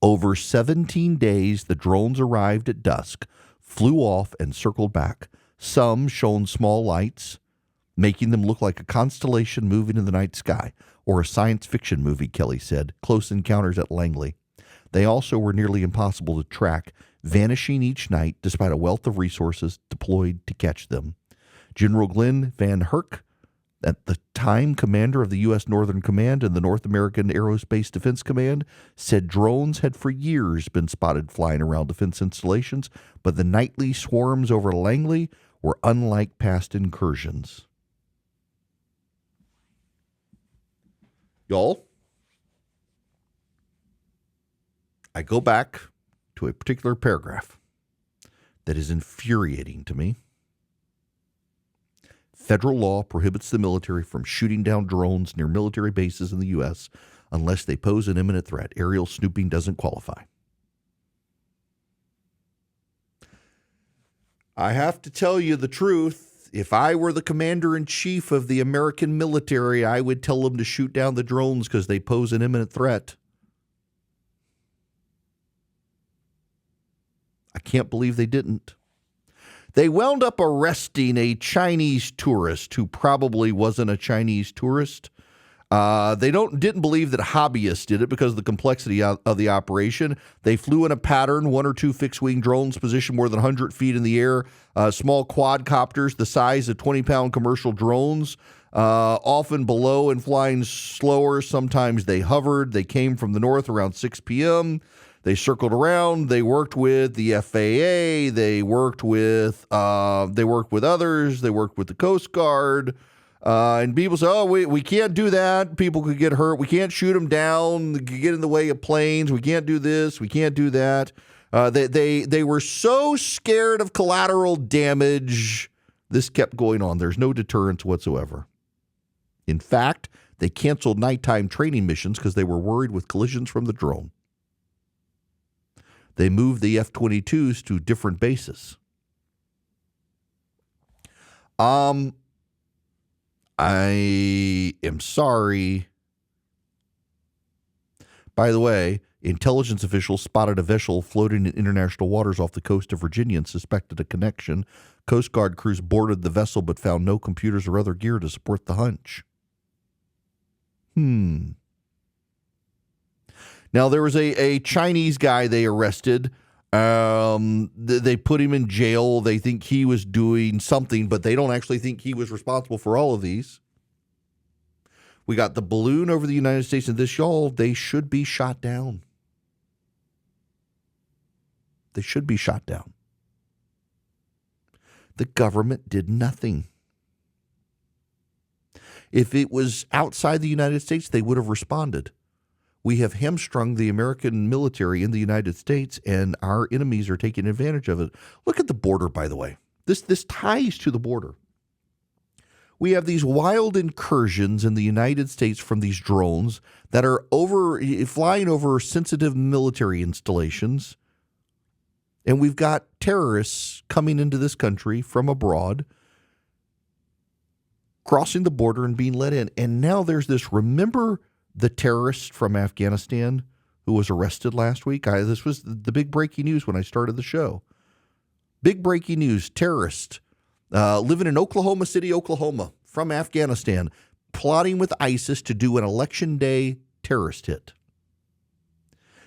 Over 17 days, the drones arrived at dusk, flew off, and circled back. Some shone small lights, making them look like a constellation moving in the night sky, or a science fiction movie, Kelly said. Close encounters at Langley. They also were nearly impossible to track, vanishing each night despite a wealth of resources deployed to catch them. General Glenn Van Herk, at the time commander of the U.S. Northern Command and the North American Aerospace Defense Command, said drones had for years been spotted flying around defense installations, but the nightly swarms over Langley were unlike past incursions. Y'all, I go back to a particular paragraph that is infuriating to me. Federal law prohibits the military from shooting down drones near military bases in the U.S. unless they pose an imminent threat. Aerial snooping doesn't qualify. I have to tell you the truth. If I were the commander-in-chief of the American military, I would tell them to shoot down the drones because they pose an imminent threat. I can't believe they didn't. They wound up arresting a Chinese tourist who probably wasn't a Chinese tourist. They didn't believe that hobbyists did it because of the complexity of the operation. They flew in a pattern, 1 or 2 fixed-wing drones positioned more than 100 feet in the air, small quadcopters the size of 20-pound commercial drones, often below and flying slower. Sometimes they hovered. They came from the north around 6 p.m., They circled around. They worked with the FAA. They worked with others. They worked with the Coast Guard. And people say, "Oh, we can't do that. People could get hurt. We can't shoot them down. They could get in the way of planes. We can't do this. We can't do that." They were so scared of collateral damage. This kept going on. There's no deterrence whatsoever. In fact, they canceled nighttime training missions because they were worried with collisions from the drone. They moved the F-22s to different bases. I am sorry. By the way, intelligence officials spotted a vessel floating in international waters off the coast of Virginia and suspected a connection. Coast Guard crews boarded the vessel but found no computers or other gear to support the hunch. Now, there was a Chinese guy they arrested. They put him in jail. They think he was doing something, but they don't actually think he was responsible for all of these. We got the balloon over the United States, and this, y'all, they should be shot down. They should be shot down. The government did nothing. If it was outside the United States, they would have responded. We have hamstrung the American military in the United States, and our enemies are taking advantage of it. Look at the border, by the way. This ties to the border. We have these wild incursions in the United States from these drones that are flying over sensitive military installations. And we've got terrorists coming into this country from abroad, crossing the border and being let in. And now there's this, remember the terrorist from Afghanistan who was arrested last week? This was the big breaking news when I started the show. Big breaking news, terrorist living in Oklahoma City, Oklahoma, from Afghanistan, plotting with ISIS to do an election day terrorist hit.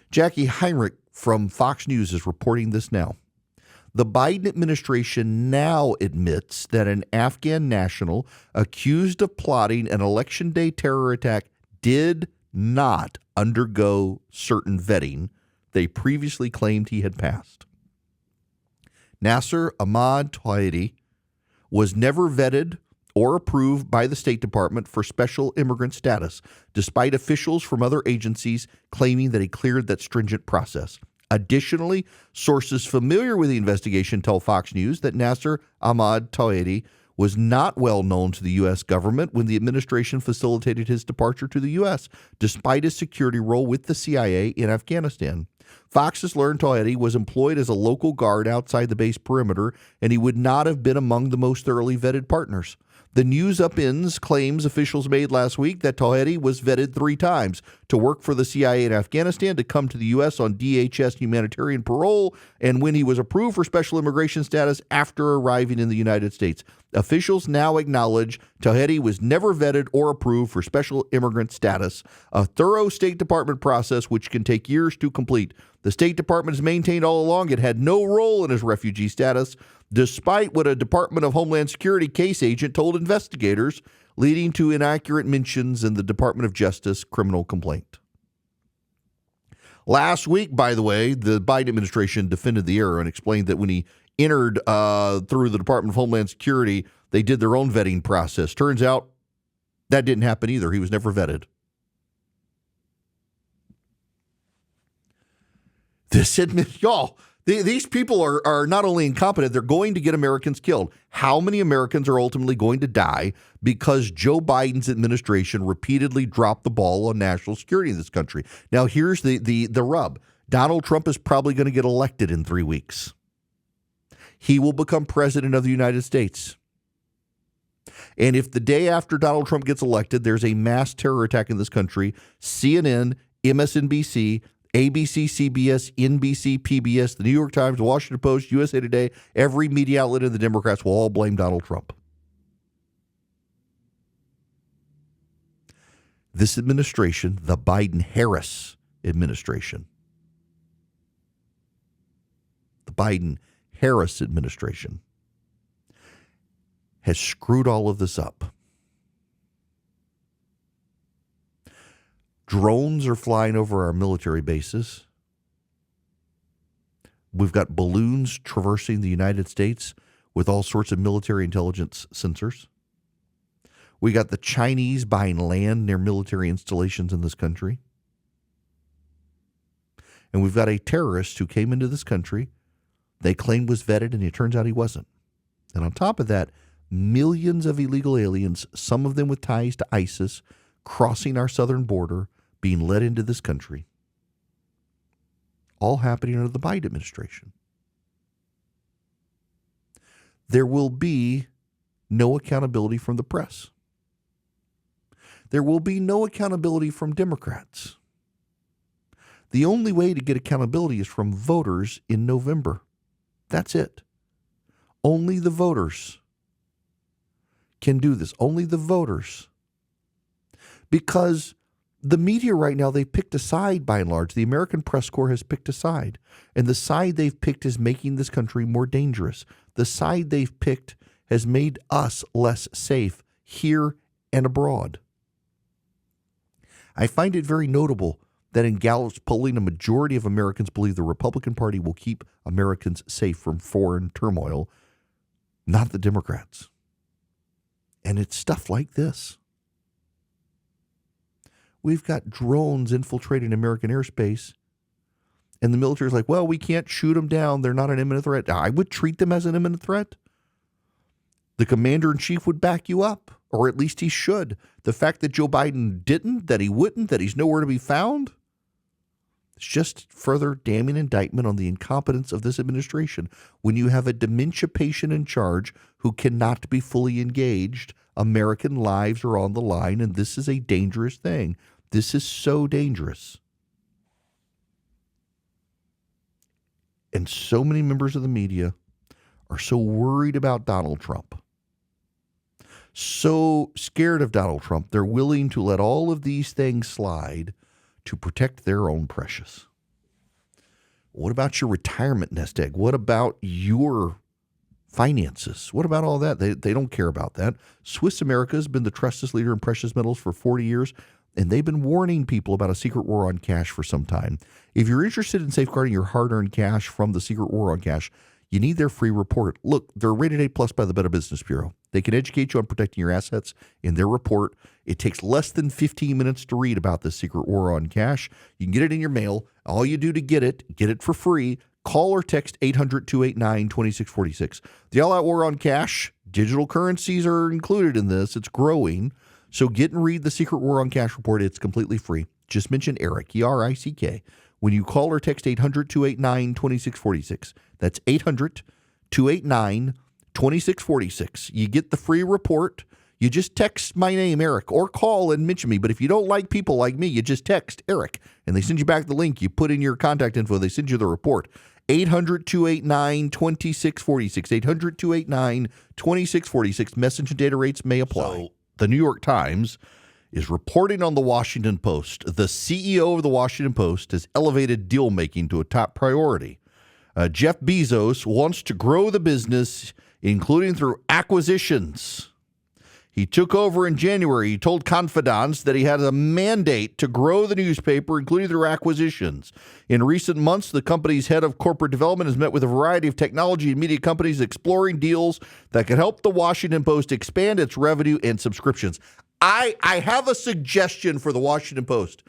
Jackie Heinrich from Fox News is reporting this now. The Biden administration now admits that an Afghan national accused of plotting an election day terror attack did not undergo certain vetting they previously claimed he had passed. Nasser Ahmad Tawhidi was never vetted or approved by the State Department for special immigrant status, despite officials from other agencies claiming that he cleared that stringent process. Additionally, sources familiar with the investigation tell Fox News that Nasser Ahmad Tawhidi was not well known to the U.S. government when the administration facilitated his departure to the U.S., despite his security role with the CIA in Afghanistan. Fox has learned Tawhidi was employed as a local guard outside the base perimeter, and he would not have been among the most thoroughly vetted partners. The news upends claims officials made last week that Tawhidi was vetted 3 times to work for the CIA in Afghanistan, to come to the U.S. on DHS humanitarian parole, and when he was approved for special immigration status after arriving in the United States. Officials now acknowledge Tawhidi was never vetted or approved for special immigrant status, a thorough State Department process which can take years to complete. The State Department has maintained all along it had no role in his refugee status, despite what a Department of Homeland Security case agent told investigators, leading to inaccurate mentions in the Department of Justice criminal complaint. Last week, by the way, the Biden administration defended the error and explained that when he entered through the Department of Homeland Security, they did their own vetting process. Turns out that didn't happen either. He was never vetted. These people are not only incompetent, they're going to get Americans killed. How many Americans are ultimately going to die because Joe Biden's administration repeatedly dropped the ball on national security in this country? Now, here's the rub. Donald Trump is probably going to get elected in 3 weeks. He will become president of the United States. And if the day after Donald Trump gets elected, there's a mass terror attack in this country, CNN, MSNBC, ABC, CBS, NBC, PBS, the New York Times, the Washington Post, USA Today, every media outlet in the Democrats will all blame Donald Trump. This administration, the Biden-Harris administration, has screwed all of this up. Drones are flying over our military bases. We've got balloons traversing the United States with all sorts of military intelligence sensors. We got the Chinese buying land near military installations in this country. And we've got a terrorist who came into this country, they claimed was vetted, and it turns out he wasn't. And on top of that, millions of illegal aliens, some of them with ties to ISIS, crossing our southern border, being led into this country. All happening under the Biden administration. There will be no accountability from the press. There will be no accountability from Democrats. The only way to get accountability is from voters in November. That's it. Only the voters can do this. Only the voters. Because the media right now, they've picked a side by and large. The American Press Corps has picked a side. And the side they've picked is making this country more dangerous. The side they've picked has made us less safe here and abroad. I find it very notable that in Gallup's polling, a majority of Americans believe the Republican Party will keep Americans safe from foreign turmoil. not the Democrats. And it's stuff like this. We've got drones infiltrating American airspace, and the military's like, well, we can't shoot them down. They're not an imminent threat. I would treat them as an imminent threat. The commander-in-chief would back you up, or at least he should. The fact that Joe Biden didn't, that he wouldn't, that he's nowhere to be found, it's just further damning indictment on the incompetence of this administration. When you have a dementia patient in charge who cannot be fully engaged, American lives are on the line, and this is a dangerous thing. This is so dangerous. And so many members of the media are so worried about Donald Trump, so scared of Donald Trump, they're willing to let all of these things slide to protect their own precious. What about your retirement nest egg? What about your finances? What about all that? They don't care about that. Swiss America has been the trustless leader in precious metals for 40 years, and they've been warning people about a secret war on cash for some time. If you're interested in safeguarding your hard-earned cash from the secret war on cash, you need their free report. Look, they're rated A+ by the Better Business Bureau. They can educate you on protecting your assets in their report. It takes less than 15 minutes to read about this secret war on cash. You can get it in your mail. All you do to get it for free. Call or text 800-289-2646. The all-out war on cash, digital currencies are included in this. It's growing. So get and read the Secret War on Cash report. It's completely free. Just mention Erick, E-R-I-C-K, when you call or text 800-289-2646. That's 800-289-2646. You get the free report. You just text my name, Erick, or call and mention me. But if you don't like people like me, you just text Erick, and they send you back the link. You put in your contact info. They send you the report. 800-289-2646. 800-289-2646. Message and data rates may apply. So, the New York Times is reporting on the Washington Post. The CEO of the Washington Post has elevated deal-making to a top priority. Jeff Bezos wants to grow the business, including through acquisitions. He took over in January. He told confidants that he had a mandate to grow the newspaper, including through acquisitions. In recent months, the company's head of corporate development has met with a variety of technology and media companies exploring deals that could help the Washington Post expand its revenue and subscriptions. I have a suggestion for the Washington Post.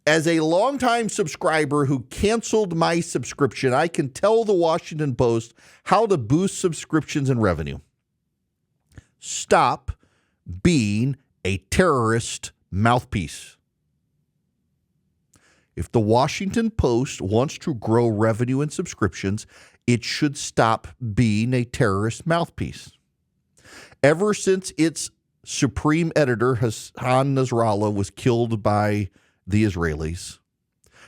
As a longtime subscriber who canceled my subscription, I can tell the Washington Post how to boost subscriptions and revenue. Stop being a terrorist mouthpiece. If the Washington Post wants to grow revenue and subscriptions, it should stop being a terrorist mouthpiece. Ever since its supreme editor, Hassan Nasrallah, was killed by the Israelis,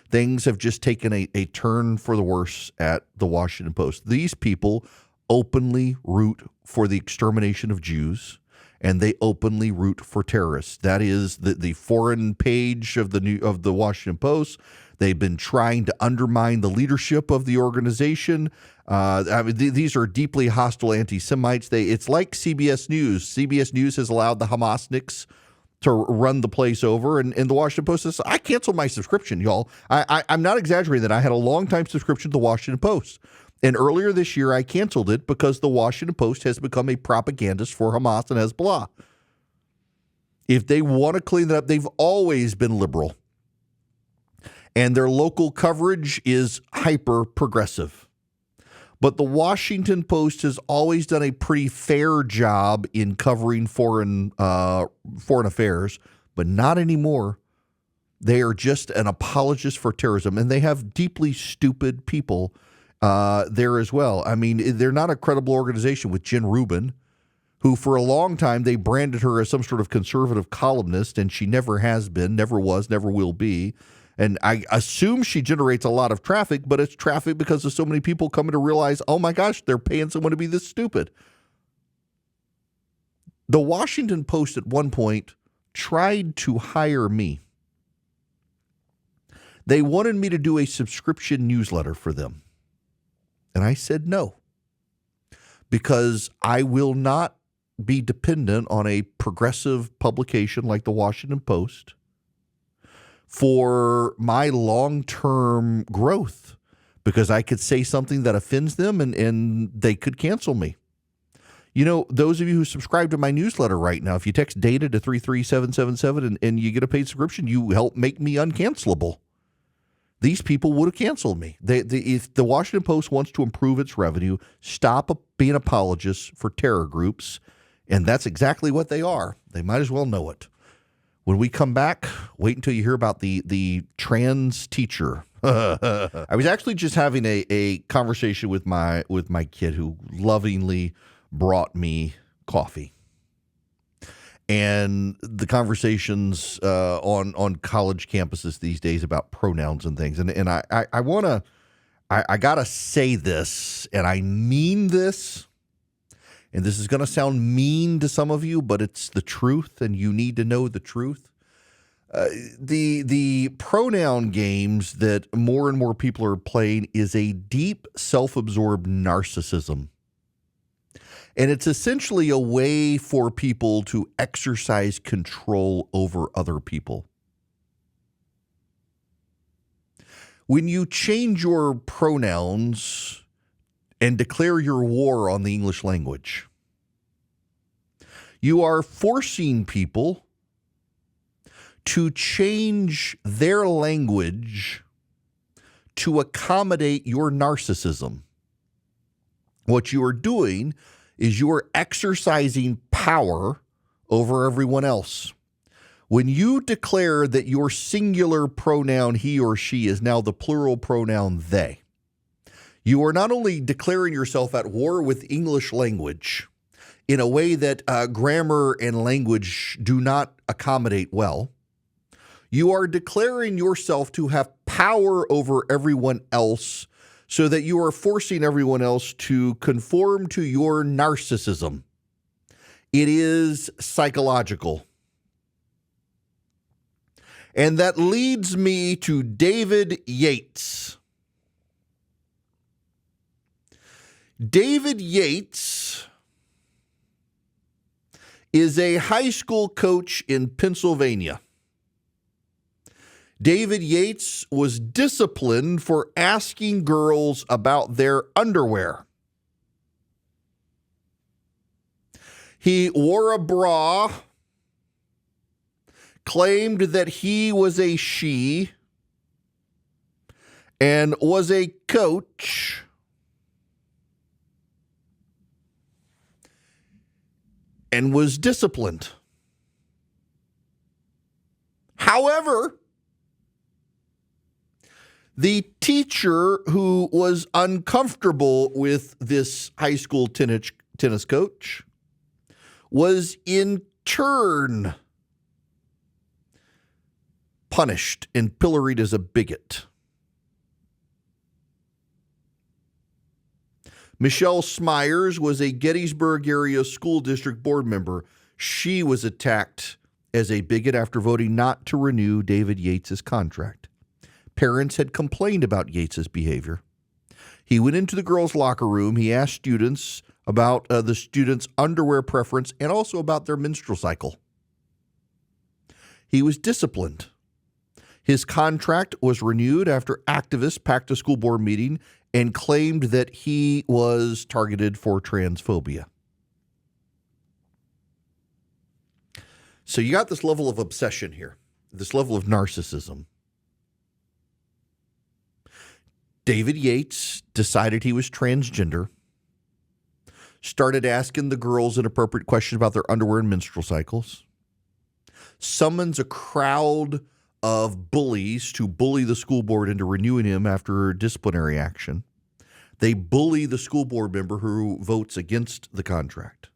things have just taken a turn for the worse at the Washington Post. These people openly root for the extermination of Jews, and they openly root for terrorists. That is the foreign page of the Washington Post. They've been trying to undermine the leadership of the organization. These are deeply hostile anti-Semites. It's like CBS News. CBS News has allowed the Hamasniks to run the place over, and the Washington Post says, I canceled my subscription, y'all. I'm not exaggerating that. I had a long-time subscription to the Washington Post. And earlier this year, I canceled it because the Washington Post has become a propagandist for Hamas and Hezbollah. If they want to clean that up, they've always been liberal. And their local coverage is hyper-progressive. But the Washington Post has always done a pretty fair job in covering foreign affairs, but not anymore. They are just an apologist for terrorism, and they have deeply stupid people there as well. I mean, they're not a credible organization with Jen Rubin, who for a long time they branded her as some sort of conservative columnist, and she never has been, never was, never will be. And I assume she generates a lot of traffic, but it's traffic because of so many people coming to realize, oh my gosh, they're paying someone to be this stupid. The Washington Post at one point tried to hire me. They wanted me to do a subscription newsletter for them. And I said no, because I will not be dependent on a progressive publication like the Washington Post for my long-term growth, because I could say something that offends them and they could cancel me. Those of you who subscribe to my newsletter right now, if you text DATA to 33777 and you get a paid subscription, you help make me uncancelable. These people would have canceled me. If the Washington Post wants to improve its revenue, stop being apologists for terror groups, and that's exactly what they are. They might as well know it. When we come back, wait until you hear about the trans teacher. I was actually just having a conversation with my kid who lovingly brought me coffee. And the conversations on college campuses these days about pronouns and things. And I got to say this, and I mean this, and this is going to sound mean to some of you, but it's the truth, and you need to know the truth. The pronoun games that more and more people are playing is a deep, self-absorbed narcissism. And it's essentially a way for people to exercise control over other people. When you change your pronouns and declare your war on the English language, you are forcing people to change their language to accommodate your narcissism. What you are doing is you are exercising power over everyone else. When you declare that your singular pronoun he or she is now the plural pronoun they, you are not only declaring yourself at war with English language in a way that grammar and language do not accommodate well, you are declaring yourself to have power over everyone else so that you are forcing everyone else to conform to your narcissism. It is psychological. And that leads me to David Yates. David Yates is a high school coach in Pennsylvania. David Yates was disciplined for asking girls about their underwear. He wore a bra, claimed that he was a she, and was a coach. And was disciplined. However, the teacher who was uncomfortable with this high school tennis coach was in turn punished and pilloried as a bigot. Michelle Smyers was a Gettysburg area school district board member. She was attacked as a bigot after voting not to renew David Yates' contract. Parents had complained about Yates' behavior. He went into the girls' locker room. He asked students about the students' underwear preference and also about their menstrual cycle. He was disciplined. His contract was renewed after activists packed a school board meeting and claimed that he was targeted for transphobia. So you got this level of obsession here, this level of narcissism. David Yates decided he was transgender, started asking the girls inappropriate questions about their underwear and menstrual cycles, summons a crowd of bullies to bully the school board into renewing him after disciplinary action. They bully the school board member who votes against the contract.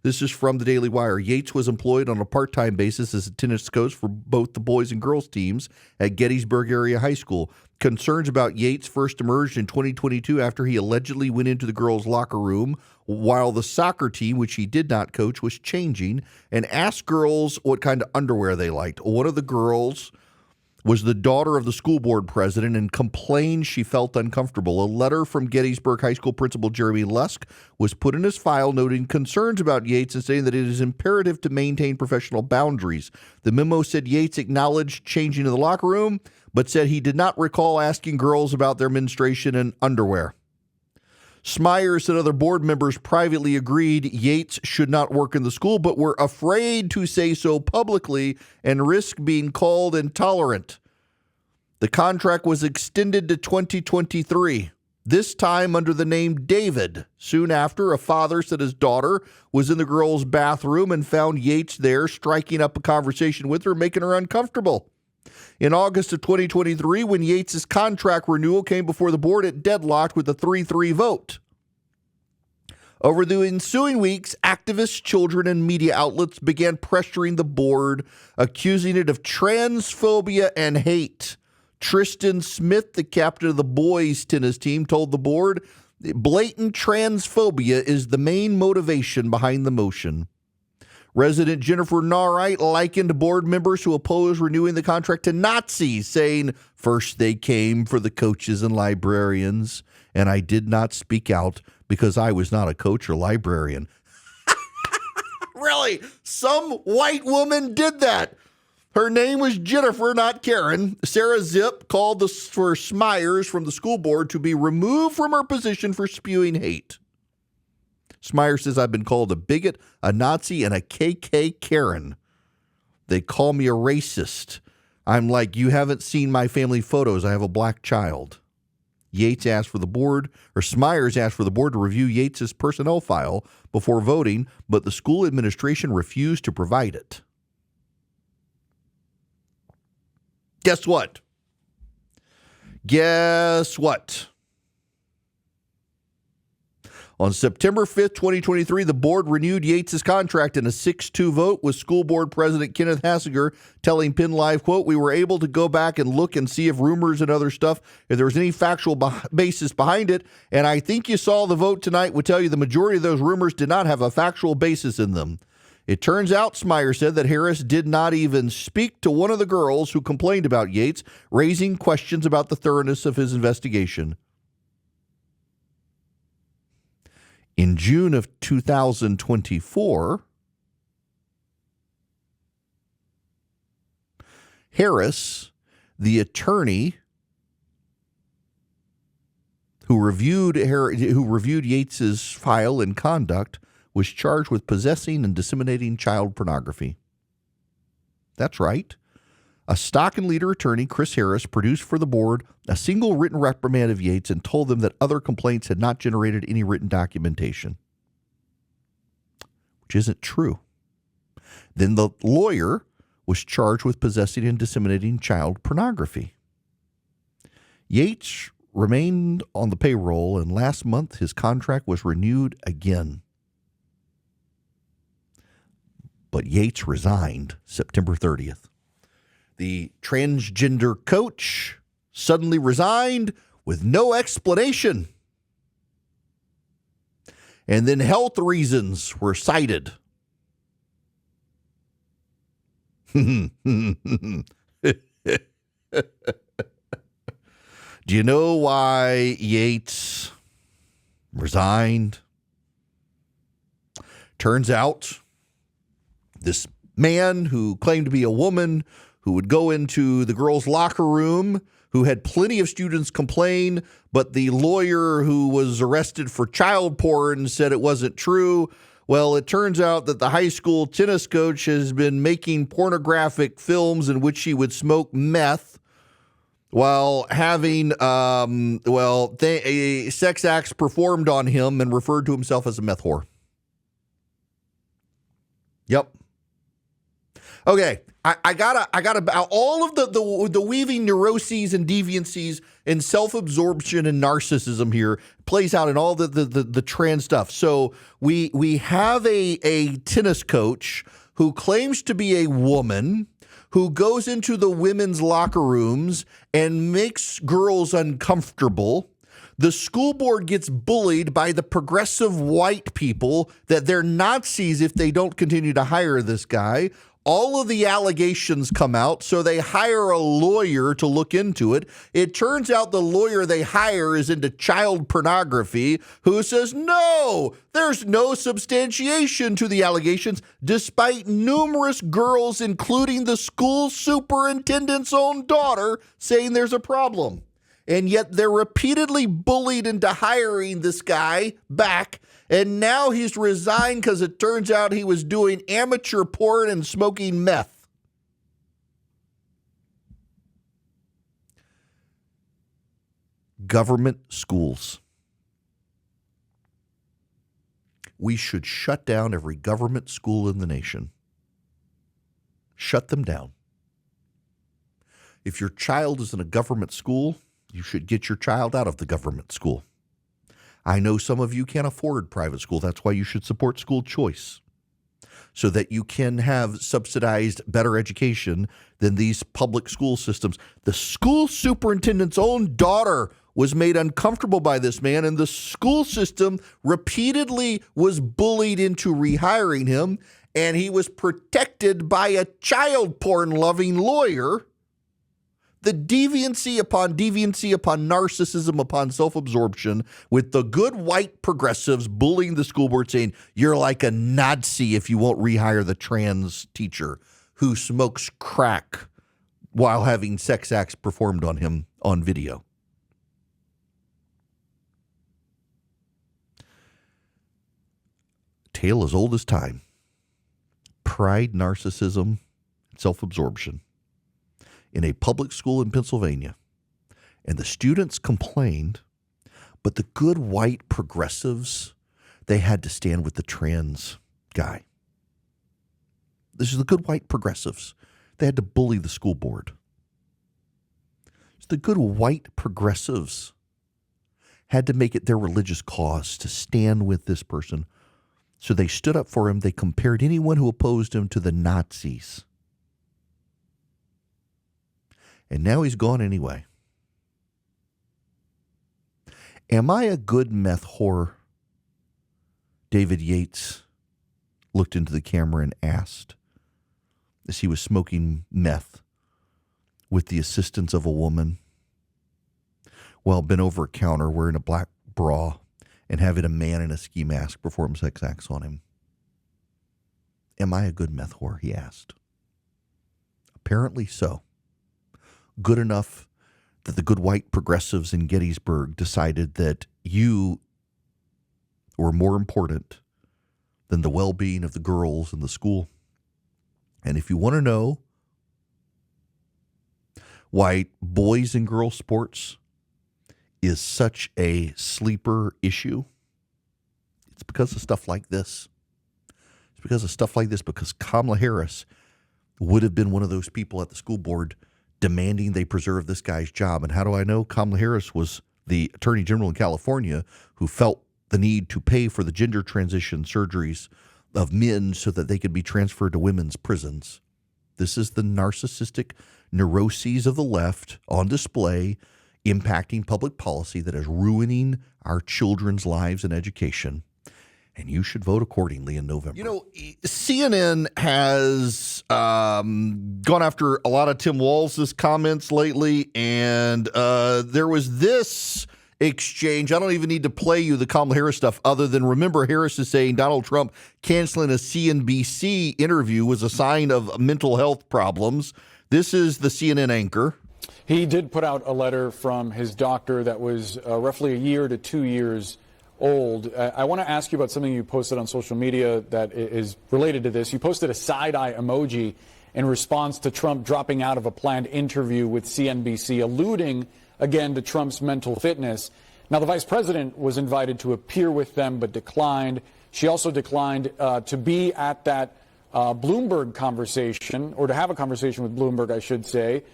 This is from the Daily Wire. Yates was employed on a part-time basis as a tennis coach for both the boys and girls teams at Gettysburg area high school. Concerns about Yates first emerged in 2022 after he allegedly went into the girls' locker room while the soccer team, which he did not coach, was changing and asked girls what kind of underwear they liked. One of the girls was the daughter of the school board president and complained she felt uncomfortable. A letter from Gettysburg High School principal Jeremy Lusk was put in his file noting concerns about Yates and saying that it is imperative to maintain professional boundaries. The memo said Yates acknowledged changing to the locker room, but said he did not recall asking girls about their menstruation and underwear. Smyers and other board members privately agreed Yates should not work in the school, but were afraid to say so publicly and risk being called intolerant. The contract was extended to 2023, this time under the name David. Soon after, a father said his daughter was in the girl's bathroom and found Yates there, striking up a conversation with her, making her uncomfortable. In August of 2023, when Yates' contract renewal came before the board, it deadlocked with a 3-3 vote. Over the ensuing weeks, activists, children, and media outlets began pressuring the board, accusing it of transphobia and hate. Tristan Smith, the captain of the boys' tennis team, told the board, blatant transphobia is the main motivation behind the motion. Resident Jennifer Narite likened board members who oppose renewing the contract to Nazis, saying, first they came for the coaches and librarians, and I did not speak out because I was not a coach or librarian. Really? Some white woman did that. Her name was Jennifer, not Karen. Sarah Zip called for Smyers from the school board to be removed from her position for spewing hate. Smyers says, I've been called a bigot, a Nazi, and a KK Karen. They call me a racist. I'm like, you haven't seen my family photos. I have a black child. Smyers asked for the board to review Yates' personnel file before voting, but the school administration refused to provide it. Guess what? On September 5th, 2023, the board renewed Yates' contract in a 6-2 vote, with school board president Kenneth Hassiger telling Penn Live, quote, we were able to go back and look and see if rumors and other stuff, if there was any factual basis behind it, and I think you saw the vote tonight would tell you the majority of those rumors did not have a factual basis in them. It turns out, Smyers said, that Harris did not even speak to one of the girls who complained about Yates, raising questions about the thoroughness of his investigation. In June of 2024, Harris, the attorney who reviewed Yates's file and conduct, was charged with possessing and disseminating child pornography. That's right. A stock and leader attorney, Chris Harris, produced for the board a single written reprimand of Yates and told them that other complaints had not generated any written documentation, which isn't true. Then the lawyer was charged with possessing and disseminating child pornography. Yates remained on the payroll, and last month his contract was renewed again. But Yates resigned September 30th. The transgender coach suddenly resigned with no explanation. And then health reasons were cited. Do you know why Yates resigned? Turns out this man who claimed to be a woman who would go into the girls' locker room, who had plenty of students complain, but the lawyer who was arrested for child porn said it wasn't true. Well, it turns out that the high school tennis coach has been making pornographic films in which he would smoke meth while having sex acts performed on him, and referred to himself as a meth whore. Yep. Okay, I gotta all of the weaving neuroses and deviancies and self-absorption and narcissism here plays out in all the trans stuff. So we have a tennis coach who claims to be a woman, who goes into the women's locker rooms and makes girls uncomfortable. The school board gets bullied by the progressive white people that they're Nazis if they don't continue to hire this guy. All of the allegations come out, so they hire a lawyer to look into it. It turns out the lawyer they hire is into child pornography, who says, no, there's no substantiation to the allegations, despite numerous girls, including the school superintendent's own daughter, saying there's a problem. and yet they're repeatedly bullied into hiring this guy back, and now he's resigned because it turns out he was doing amateur porn and smoking meth. Government schools. We should shut down every government school in the nation. Shut them down. If your child is in a government school, you should get your child out of the government school. I know some of you can't afford private school. That's why you should support school choice, so that you can have subsidized better education than these public school systems. The school superintendent's own daughter was made uncomfortable by this man, and the school system repeatedly was bullied into rehiring him, and he was protected by a child porn-loving lawyer. The deviancy upon narcissism upon self-absorption, with the good white progressives bullying the school board saying, you're like a Nazi if you won't rehire the trans teacher who smokes crack while having sex acts performed on him on video. Tale as old as time. Pride, narcissism, self-absorption. In a public school in Pennsylvania. And the students complained, but the good white progressives, they had to stand with the trans guy. This is the good white progressives. They had to bully the school board. So the good white progressives had to make it their religious cause to stand with this person. So they stood up for him. They compared anyone who opposed him to the Nazis. And now he's gone anyway. Am I a good meth whore? David Yates looked into the camera and asked, as he was smoking meth with the assistance of a woman while bent over a counter wearing a black bra and having a man in a ski mask perform sex acts on him. Am I a good meth whore? He asked. Apparently so. Good enough that the good white progressives in Gettysburg decided that you were more important than the well-being of the girls in the school. And if you want to know why boys and girls sports is such a sleeper issue, it's because of stuff like this. It's because of stuff like this, because Kamala Harris would have been one of those people at the school board demanding they preserve this guy's job. And how do I know? Kamala Harris was the attorney general in California who felt the need to pay for the gender transition surgeries of men so that they could be transferred to women's prisons. This is the narcissistic neuroses of the left on display, impacting public policy that is ruining our children's lives and education. And you should vote accordingly in November. You know, CNN has gone after a lot of Tim Walz's comments lately, and there was this exchange. I don't even need to play you the Kamala Harris stuff, other than remember Harris is saying Donald Trump canceling a CNBC interview was a sign of mental health problems. This is the CNN anchor. He did put out a letter from his doctor that was roughly a year to 2 years old. I want to ask you about something you posted on social media that is related to this. You posted a side-eye emoji in response to Trump dropping out of a planned interview with CNBC, alluding again to Trump's mental fitness. Now, the vice president was invited to appear with them but declined. She also declined to be at that Bloomberg conversation, or to have a conversation with Bloomberg, I should say.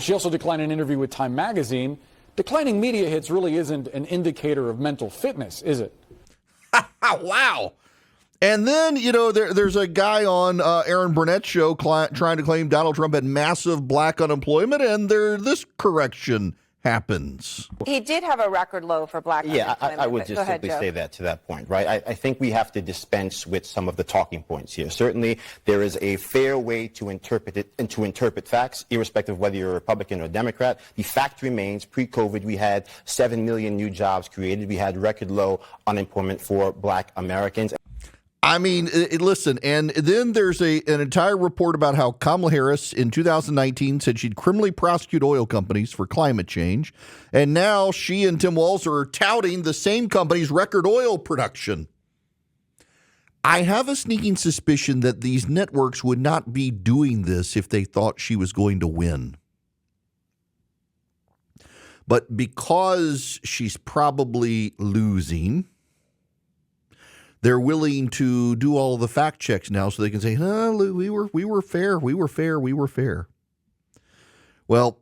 She also declined an interview with Time magazine. Declining media hits really isn't an indicator of mental fitness, is it? Wow. And then, you know, there's a guy on Aaron Burnett's show trying to claim Donald Trump had massive black unemployment, and this correction happens. He did have a record low for black unemployment. I would just simply say that to that point, right? I think we have to dispense with some of the talking points here. Certainly, there is a fair way to interpret it and to interpret facts, irrespective of whether you're a Republican or a Democrat. The fact remains, pre-COVID, we had 7 million new jobs created. We had record low unemployment for black Americans. I mean, listen, and then there's an entire report about how Kamala Harris in 2019 said she'd criminally prosecute oil companies for climate change. And now she and Tim Walz are touting the same company's record oil production. I have a sneaking suspicion that these networks would not be doing this if they thought she was going to win. But because she's probably losing, they're willing to do all the fact checks now so they can say, we were fair. Well,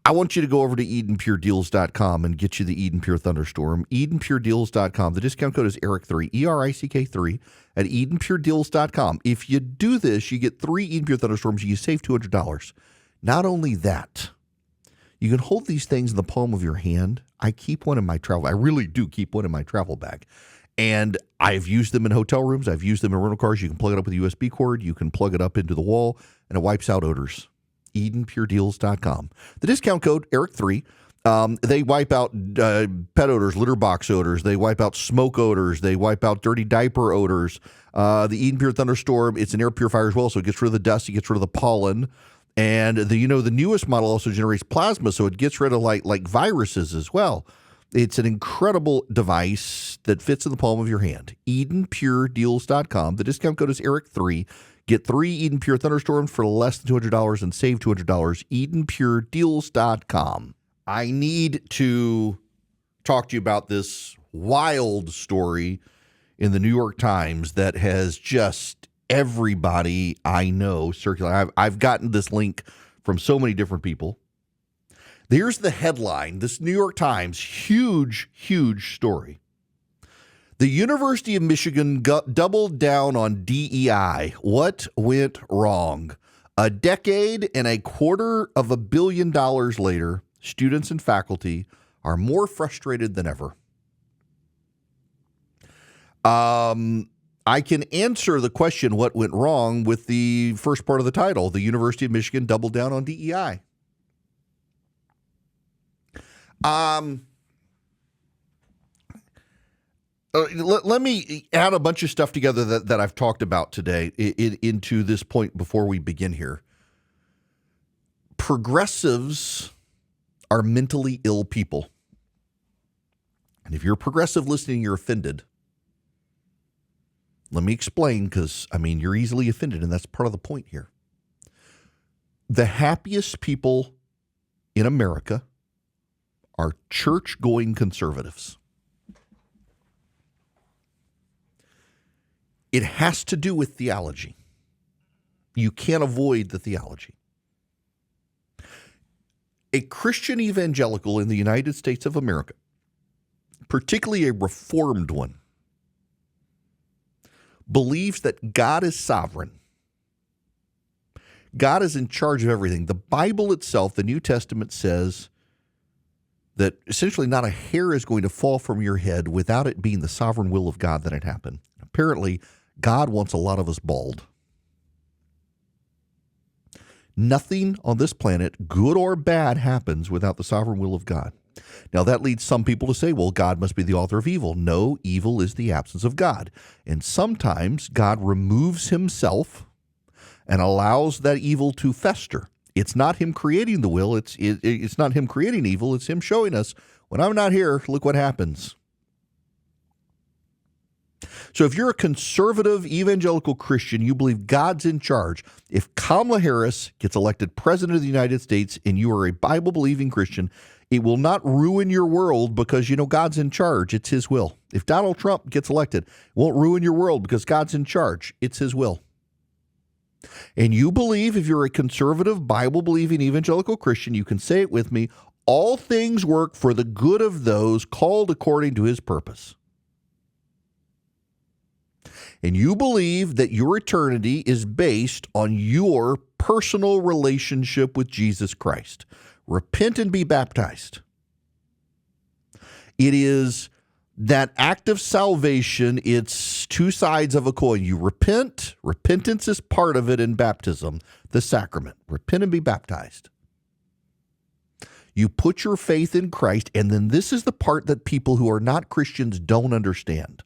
I want you to go over to EdenPureDeals.com and get you the EdenPure Thunderstorm. EdenPureDeals.com. The discount code is Erick3, ERICK3 at EdenPureDeals.com. If you do this, you get 3 EdenPure Thunderstorms. You save $200. Not only that, you can hold these things in the palm of your hand. I keep one in my travel. I really do keep one in my travel bag. And I've used them in hotel rooms. I've used them in rental cars. You can plug it up with a USB cord. You can plug it up into the wall, and it wipes out odors. EdenPureDeals.com. The discount code, Erick3. They wipe out pet odors, litter box odors. They wipe out smoke odors. They wipe out dirty diaper odors. The EdenPure Thunderstorm, it's an air purifier as well, so it gets rid of the dust. It gets rid of the pollen. And the newest model also generates plasma, so it gets rid of like viruses as well. It's an incredible device that fits in the palm of your hand. EdenPureDeals.com. The discount code is Erick3. Get 3 EdenPure Thunderstorms for less than $200 and save $200. EdenPureDeals.com. I need to talk to you about this wild story in the New York Times that has just everybody I know circulating. I've gotten this link from so many different people. Here's the headline. This New York Times, huge story. The University of Michigan doubled down on DEI. What went wrong? A decade and $250 million later, students and faculty are more frustrated than ever. I can answer the question, what went wrong, with the first part of the title. The University of Michigan doubled down on DEI. Let me add a bunch of stuff together that I've talked about today into this point before we begin here. Progressives are mentally ill people. And if you're a progressive listening, you're offended. Let me explain, because, you're easily offended, and that's part of the point here. The happiest people in America are church-going conservatives. It has to do with theology. You can't avoid the theology. A Christian evangelical in the United States of America, particularly a reformed one, believes that God is sovereign. God is in charge of everything. The Bible itself, the New Testament, says that essentially not a hair is going to fall from your head without it being the sovereign will of God that it happen. Apparently, God wants a lot of us bald. Nothing on this planet, good or bad, happens without the sovereign will of God. Now, that leads some people to say, well, God must be the author of evil. No, evil is the absence of God. And sometimes God removes himself and allows that evil to fester. It's not him creating the will. It's not him creating evil. It's him showing us, when I'm not here, look what happens. So if you're a conservative evangelical Christian, you believe God's in charge. If Kamala Harris gets elected president of the United States and you are a Bible-believing Christian, it will not ruin your world because, God's in charge. It's his will. If Donald Trump gets elected, it won't ruin your world because God's in charge. It's his will. And you believe, if you're a conservative, Bible-believing evangelical Christian, you can say it with me, all things work for the good of those called according to his purpose. And you believe that your eternity is based on your personal relationship with Jesus Christ. Repent and be baptized. It is that act of salvation. It's two sides of a coin. You repent. Repentance is part of it in baptism, the sacrament. Repent and be baptized. You put your faith in Christ, and then this is the part that people who are not Christians don't understand.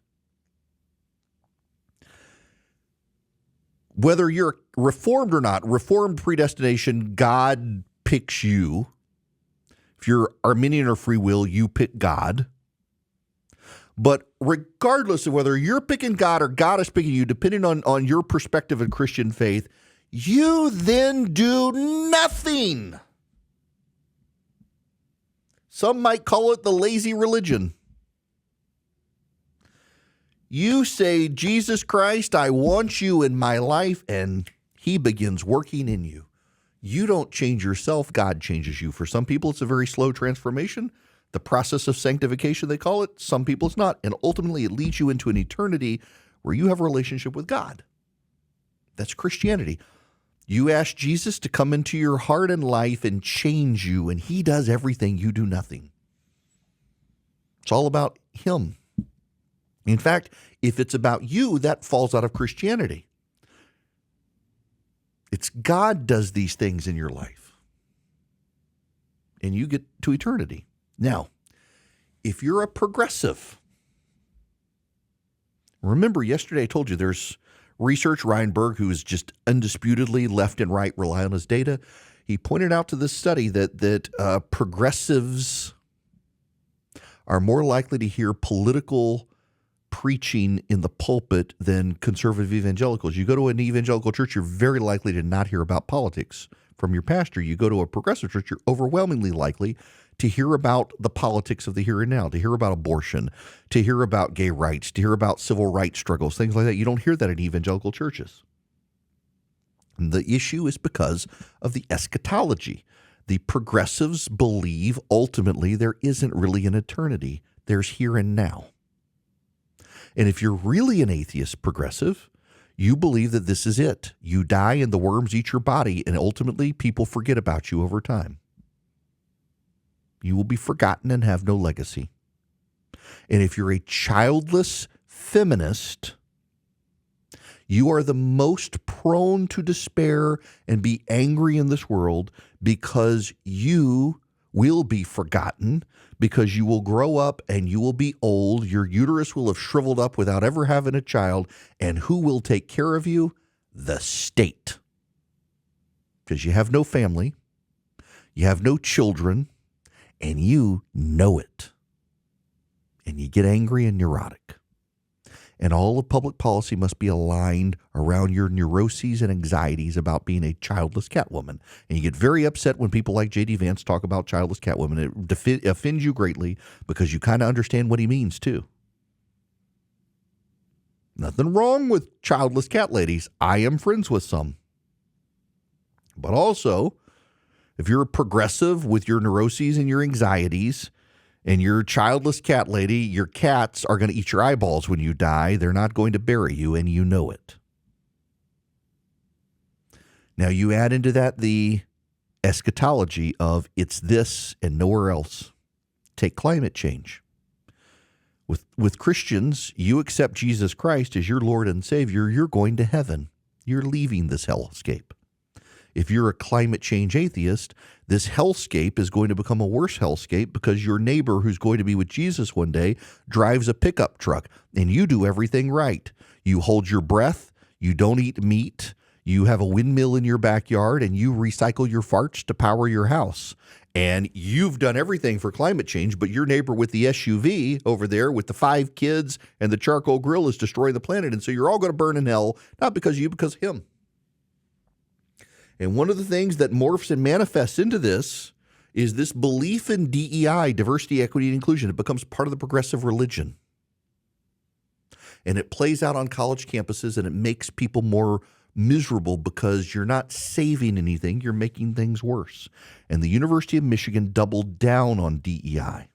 Whether you're reformed or not, reformed predestination, God picks you. If you're Arminian or free will, you pick God. But regardless of whether you're picking God or God is picking you, depending on your perspective of Christian faith, you then do nothing. Some might call it the lazy religion. You say, Jesus Christ, I want you in my life, and he begins working in you. You don't change yourself, God changes you. For some people, it's a very slow transformation. The process of sanctification, they call it. Some people, it's not. And ultimately, it leads you into an eternity where you have a relationship with God. That's Christianity. You ask Jesus to come into your heart and life and change you, and he does everything. You do nothing. It's all about him. In fact, if it's about you, that falls out of Christianity. It's God does these things in your life, and you get to eternity. Now, if you're a progressive, remember yesterday I told you there's research, Ryan Berg, who is just undisputedly left and right rely on his data. He pointed out to this study that progressives are more likely to hear political preaching in the pulpit than conservative evangelicals. You go to an evangelical church, you're very likely to not hear about politics from your pastor. You go to a progressive church, you're overwhelmingly likely to hear about the politics of the here and now, to hear about abortion, to hear about gay rights, to hear about civil rights struggles, things like that. You don't hear that in evangelical churches. And the issue is because of the eschatology. The progressives believe ultimately there isn't really an eternity. There's here and now. And if you're really an atheist progressive, you believe that this is it. You die and the worms eat your body, and ultimately people forget about you over time. You will be forgotten and have no legacy. And if you're a childless feminist, you are the most prone to despair and be angry in this world because you will be forgotten, because you will grow up and you will be old. Your uterus will have shriveled up without ever having a child. And who will take care of you? The state. Because you have no family, you have no children, and you know it. And you get angry and neurotic. And all of public policy must be aligned around your neuroses and anxieties about being a childless Catwoman. And you get very upset when people like J.D. Vance talk about childless Catwoman. It offends you greatly because you kind of understand what he means too. Nothing wrong with childless cat ladies. I am friends with some. But also, if you're a progressive with your neuroses and your anxieties, and you're a childless cat lady, your cats are going to eat your eyeballs when you die. They're not going to bury you, and you know it. Now, you add into that the eschatology of it's this and nowhere else. Take climate change. With Christians, you accept Jesus Christ as your Lord and Savior, you're going to heaven. You're leaving this hellscape. If you're a climate change atheist, this hellscape is going to become a worse hellscape because your neighbor who's going to be with Jesus one day drives a pickup truck and you do everything right. You hold your breath, you don't eat meat, you have a windmill in your backyard, and you recycle your farts to power your house. And you've done everything for climate change, but your neighbor with the SUV over there with the 5 kids and the charcoal grill is destroying the planet. And so you're all going to burn in hell, not because of you, because of him. And one of the things that morphs and manifests into this is this belief in DEI, diversity, equity, and inclusion. It becomes part of the progressive religion. And it plays out on college campuses, and it makes people more miserable because you're not saving anything, you're making things worse. And the University of Michigan doubled down on DEI.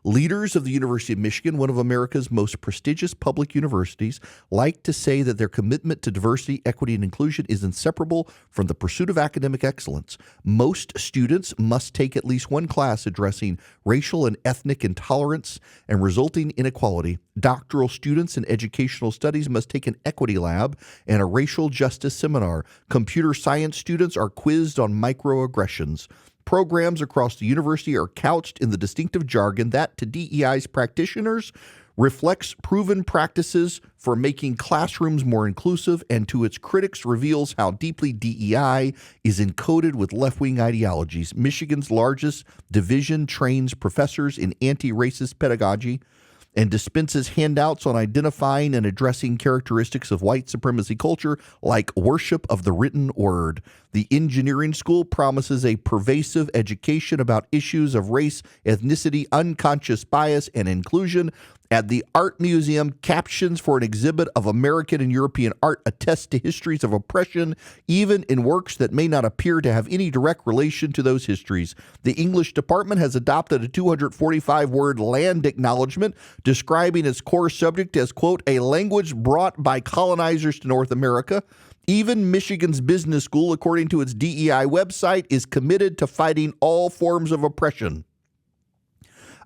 Leaders of the University of Michigan, one of America's most prestigious public universities, like to say that their commitment to diversity, equity, and inclusion is inseparable from the pursuit of academic excellence. Most students must take at least one class addressing racial and ethnic intolerance and resulting inequality. Doctoral students in educational studies must take an equity lab and a racial justice seminar. Computer science students are quizzed on microaggressions. Programs across the university are couched in the distinctive jargon that, to DEI's practitioners, reflects proven practices for making classrooms more inclusive, and to its critics reveals how deeply DEI is encoded with left-wing ideologies. Michigan's largest division trains professors in anti-racist pedagogy and dispenses handouts on identifying and addressing characteristics of white supremacy culture like worship of the written word. The engineering school promises a pervasive education about issues of race, ethnicity, unconscious bias, and inclusion. At the Art Museum, captions for an exhibit of American and European art attest to histories of oppression, even in works that may not appear to have any direct relation to those histories. The English department has adopted a 245-word land acknowledgement describing its core subject as, quote, a language brought by colonizers to North America. Even Michigan's business school, according to its DEI website, is committed to fighting all forms of oppression.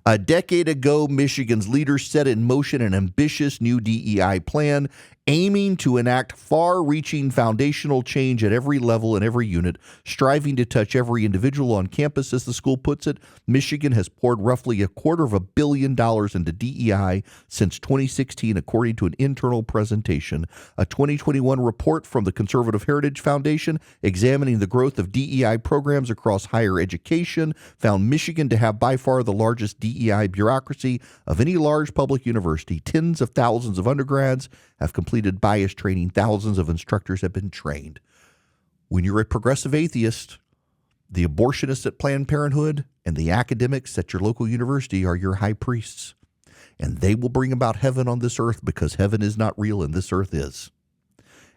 A decade ago, Michigan's leaders set in motion an ambitious new DEI plan aiming to enact far-reaching foundational change at every level and every unit, striving to touch every individual on campus, as the school puts it. Michigan has poured roughly $250 million into DEI since 2016, according to an internal presentation. A 2021 report from the Conservative Heritage Foundation examining the growth of DEI programs across higher education found Michigan to have by far the largest DEI bureaucracy of any large public university. Tens of thousands of undergrads have completed bias training. Thousands of instructors have been trained. When you're a progressive atheist, the abortionists at Planned Parenthood and the academics at your local university are your high priests. And they will bring about heaven on this earth because heaven is not real and this earth is.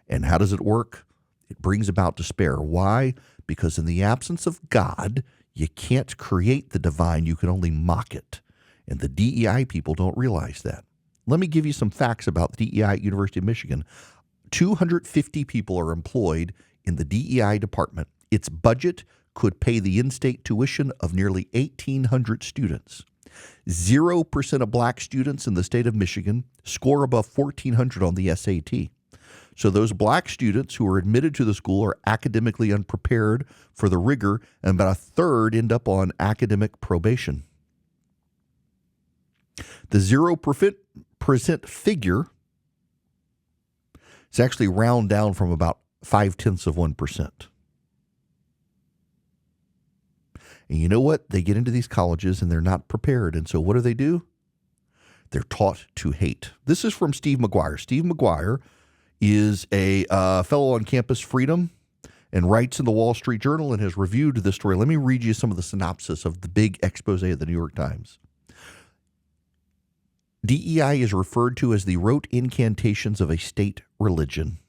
And how does it work? It brings about despair. Why? Because in the absence of God, you can't create the divine. You can only mock it. And the DEI people don't realize that. Let me give you some facts about the DEI at University of Michigan. 250 people are employed in the DEI department. Its budget could pay the in-state tuition of nearly 1,800 students. 0% of black students in the state of Michigan score above 1,400 on the SAT. So those black students who are admitted to the school are academically unprepared for the rigor, and about a third end up on academic probation. The 0% figure is actually round down from about 0.5%. And you know what? They get into these colleges and they're not prepared. And so what do? They're taught to hate. This is from Steve McGuire. Steve McGuire is a fellow on Campus Freedom and writes in the Wall Street Journal and has reviewed this story. Let me read you some of the synopsis of the big expose of the New York Times. DEI is referred to as the rote incantations of a state religion.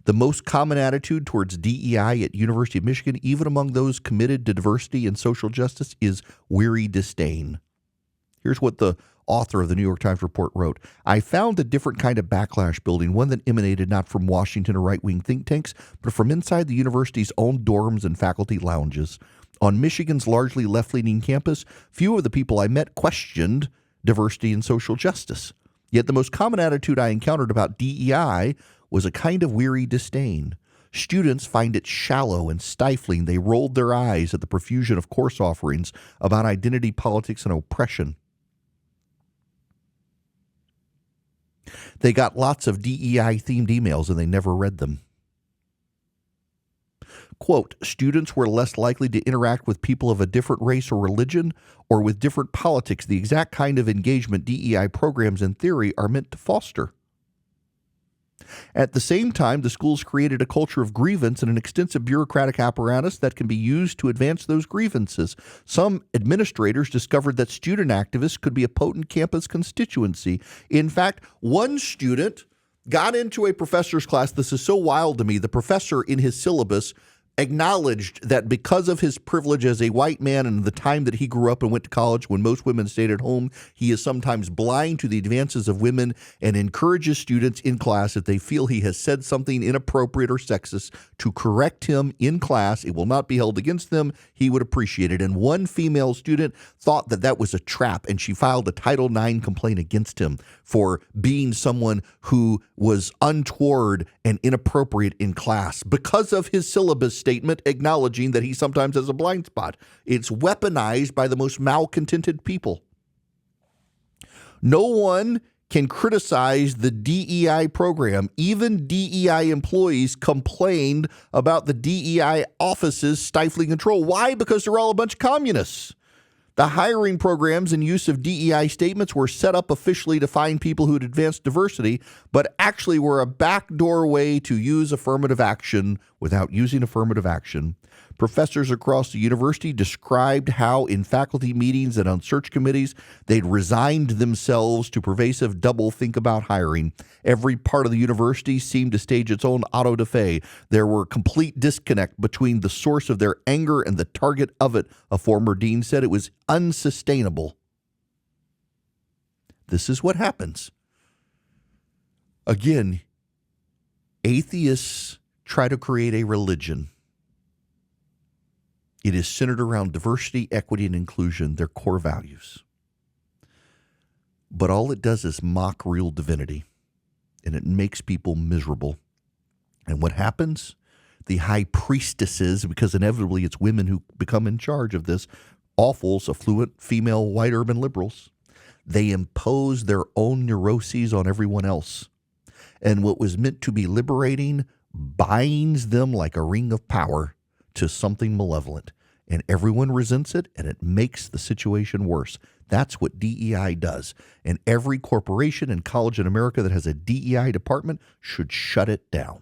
The most common attitude towards DEI at University of Michigan, even among those committed to diversity and social justice, is weary disdain. Here's what the author of the New York Times report wrote. I found a different kind of backlash building, one that emanated not from Washington or right-wing think tanks, but from inside the university's own dorms and faculty lounges. On Michigan's largely left-leaning campus, few of the people I met questioned diversity and social justice. Yet the most common attitude I encountered about DEI was a kind of weary disdain. Students find it shallow and stifling. They rolled their eyes at the profusion of course offerings about identity politics and oppression. They got lots of DEI-themed emails and they never read them. Quote, students were less likely to interact with people of a different race or religion or with different politics, the exact kind of engagement DEI programs in theory are meant to foster. At the same time, the schools created a culture of grievance and an extensive bureaucratic apparatus that can be used to advance those grievances. Some administrators discovered that student activists could be a potent campus constituency. In fact, one student got into a professor's class. This is so wild to me. The professor in his syllabus acknowledged that because of his privilege as a white man and the time that he grew up and went to college when most women stayed at home, he is sometimes blind to the advances of women and encourages students in class if they feel he has said something inappropriate or sexist to correct him in class. It will not be held against them. He would appreciate it. And one female student thought that that was a trap, and she filed a Title IX complaint against him for being someone who was untoward and inappropriate in class because of his syllabus statement acknowledging that he sometimes has a blind spot. It's weaponized by the most malcontented people. No one can criticize the DEI program. Even DEI employees complained about the DEI office's stifling control. Why? Because they're all a bunch of communists. The hiring programs and use of DEI statements were set up officially to find people who had advanced diversity, but actually were a backdoor way to use affirmative action without using affirmative action. Professors across the university described how in faculty meetings and on search committees, they'd resigned themselves to pervasive double-think about hiring. Every part of the university seemed to stage its own auto-da-fe. There were complete disconnect between the source of their anger and the target of it, a former dean said. It was unsustainable. This is what happens. Again, atheists try to create a religion. It is centered around diversity, equity, and inclusion, their core values. But all it does is mock real divinity, and it makes people miserable. And what happens? The high priestesses, because inevitably it's women who become in charge of this, awfuls, affluent, female, white urban liberals, they impose their own neuroses on everyone else. And what was meant to be liberating binds them like a ring of power to something malevolent, and everyone resents it, and it makes the situation worse. That's what DEI does, and every corporation and college in America that has a DEI department should shut it down.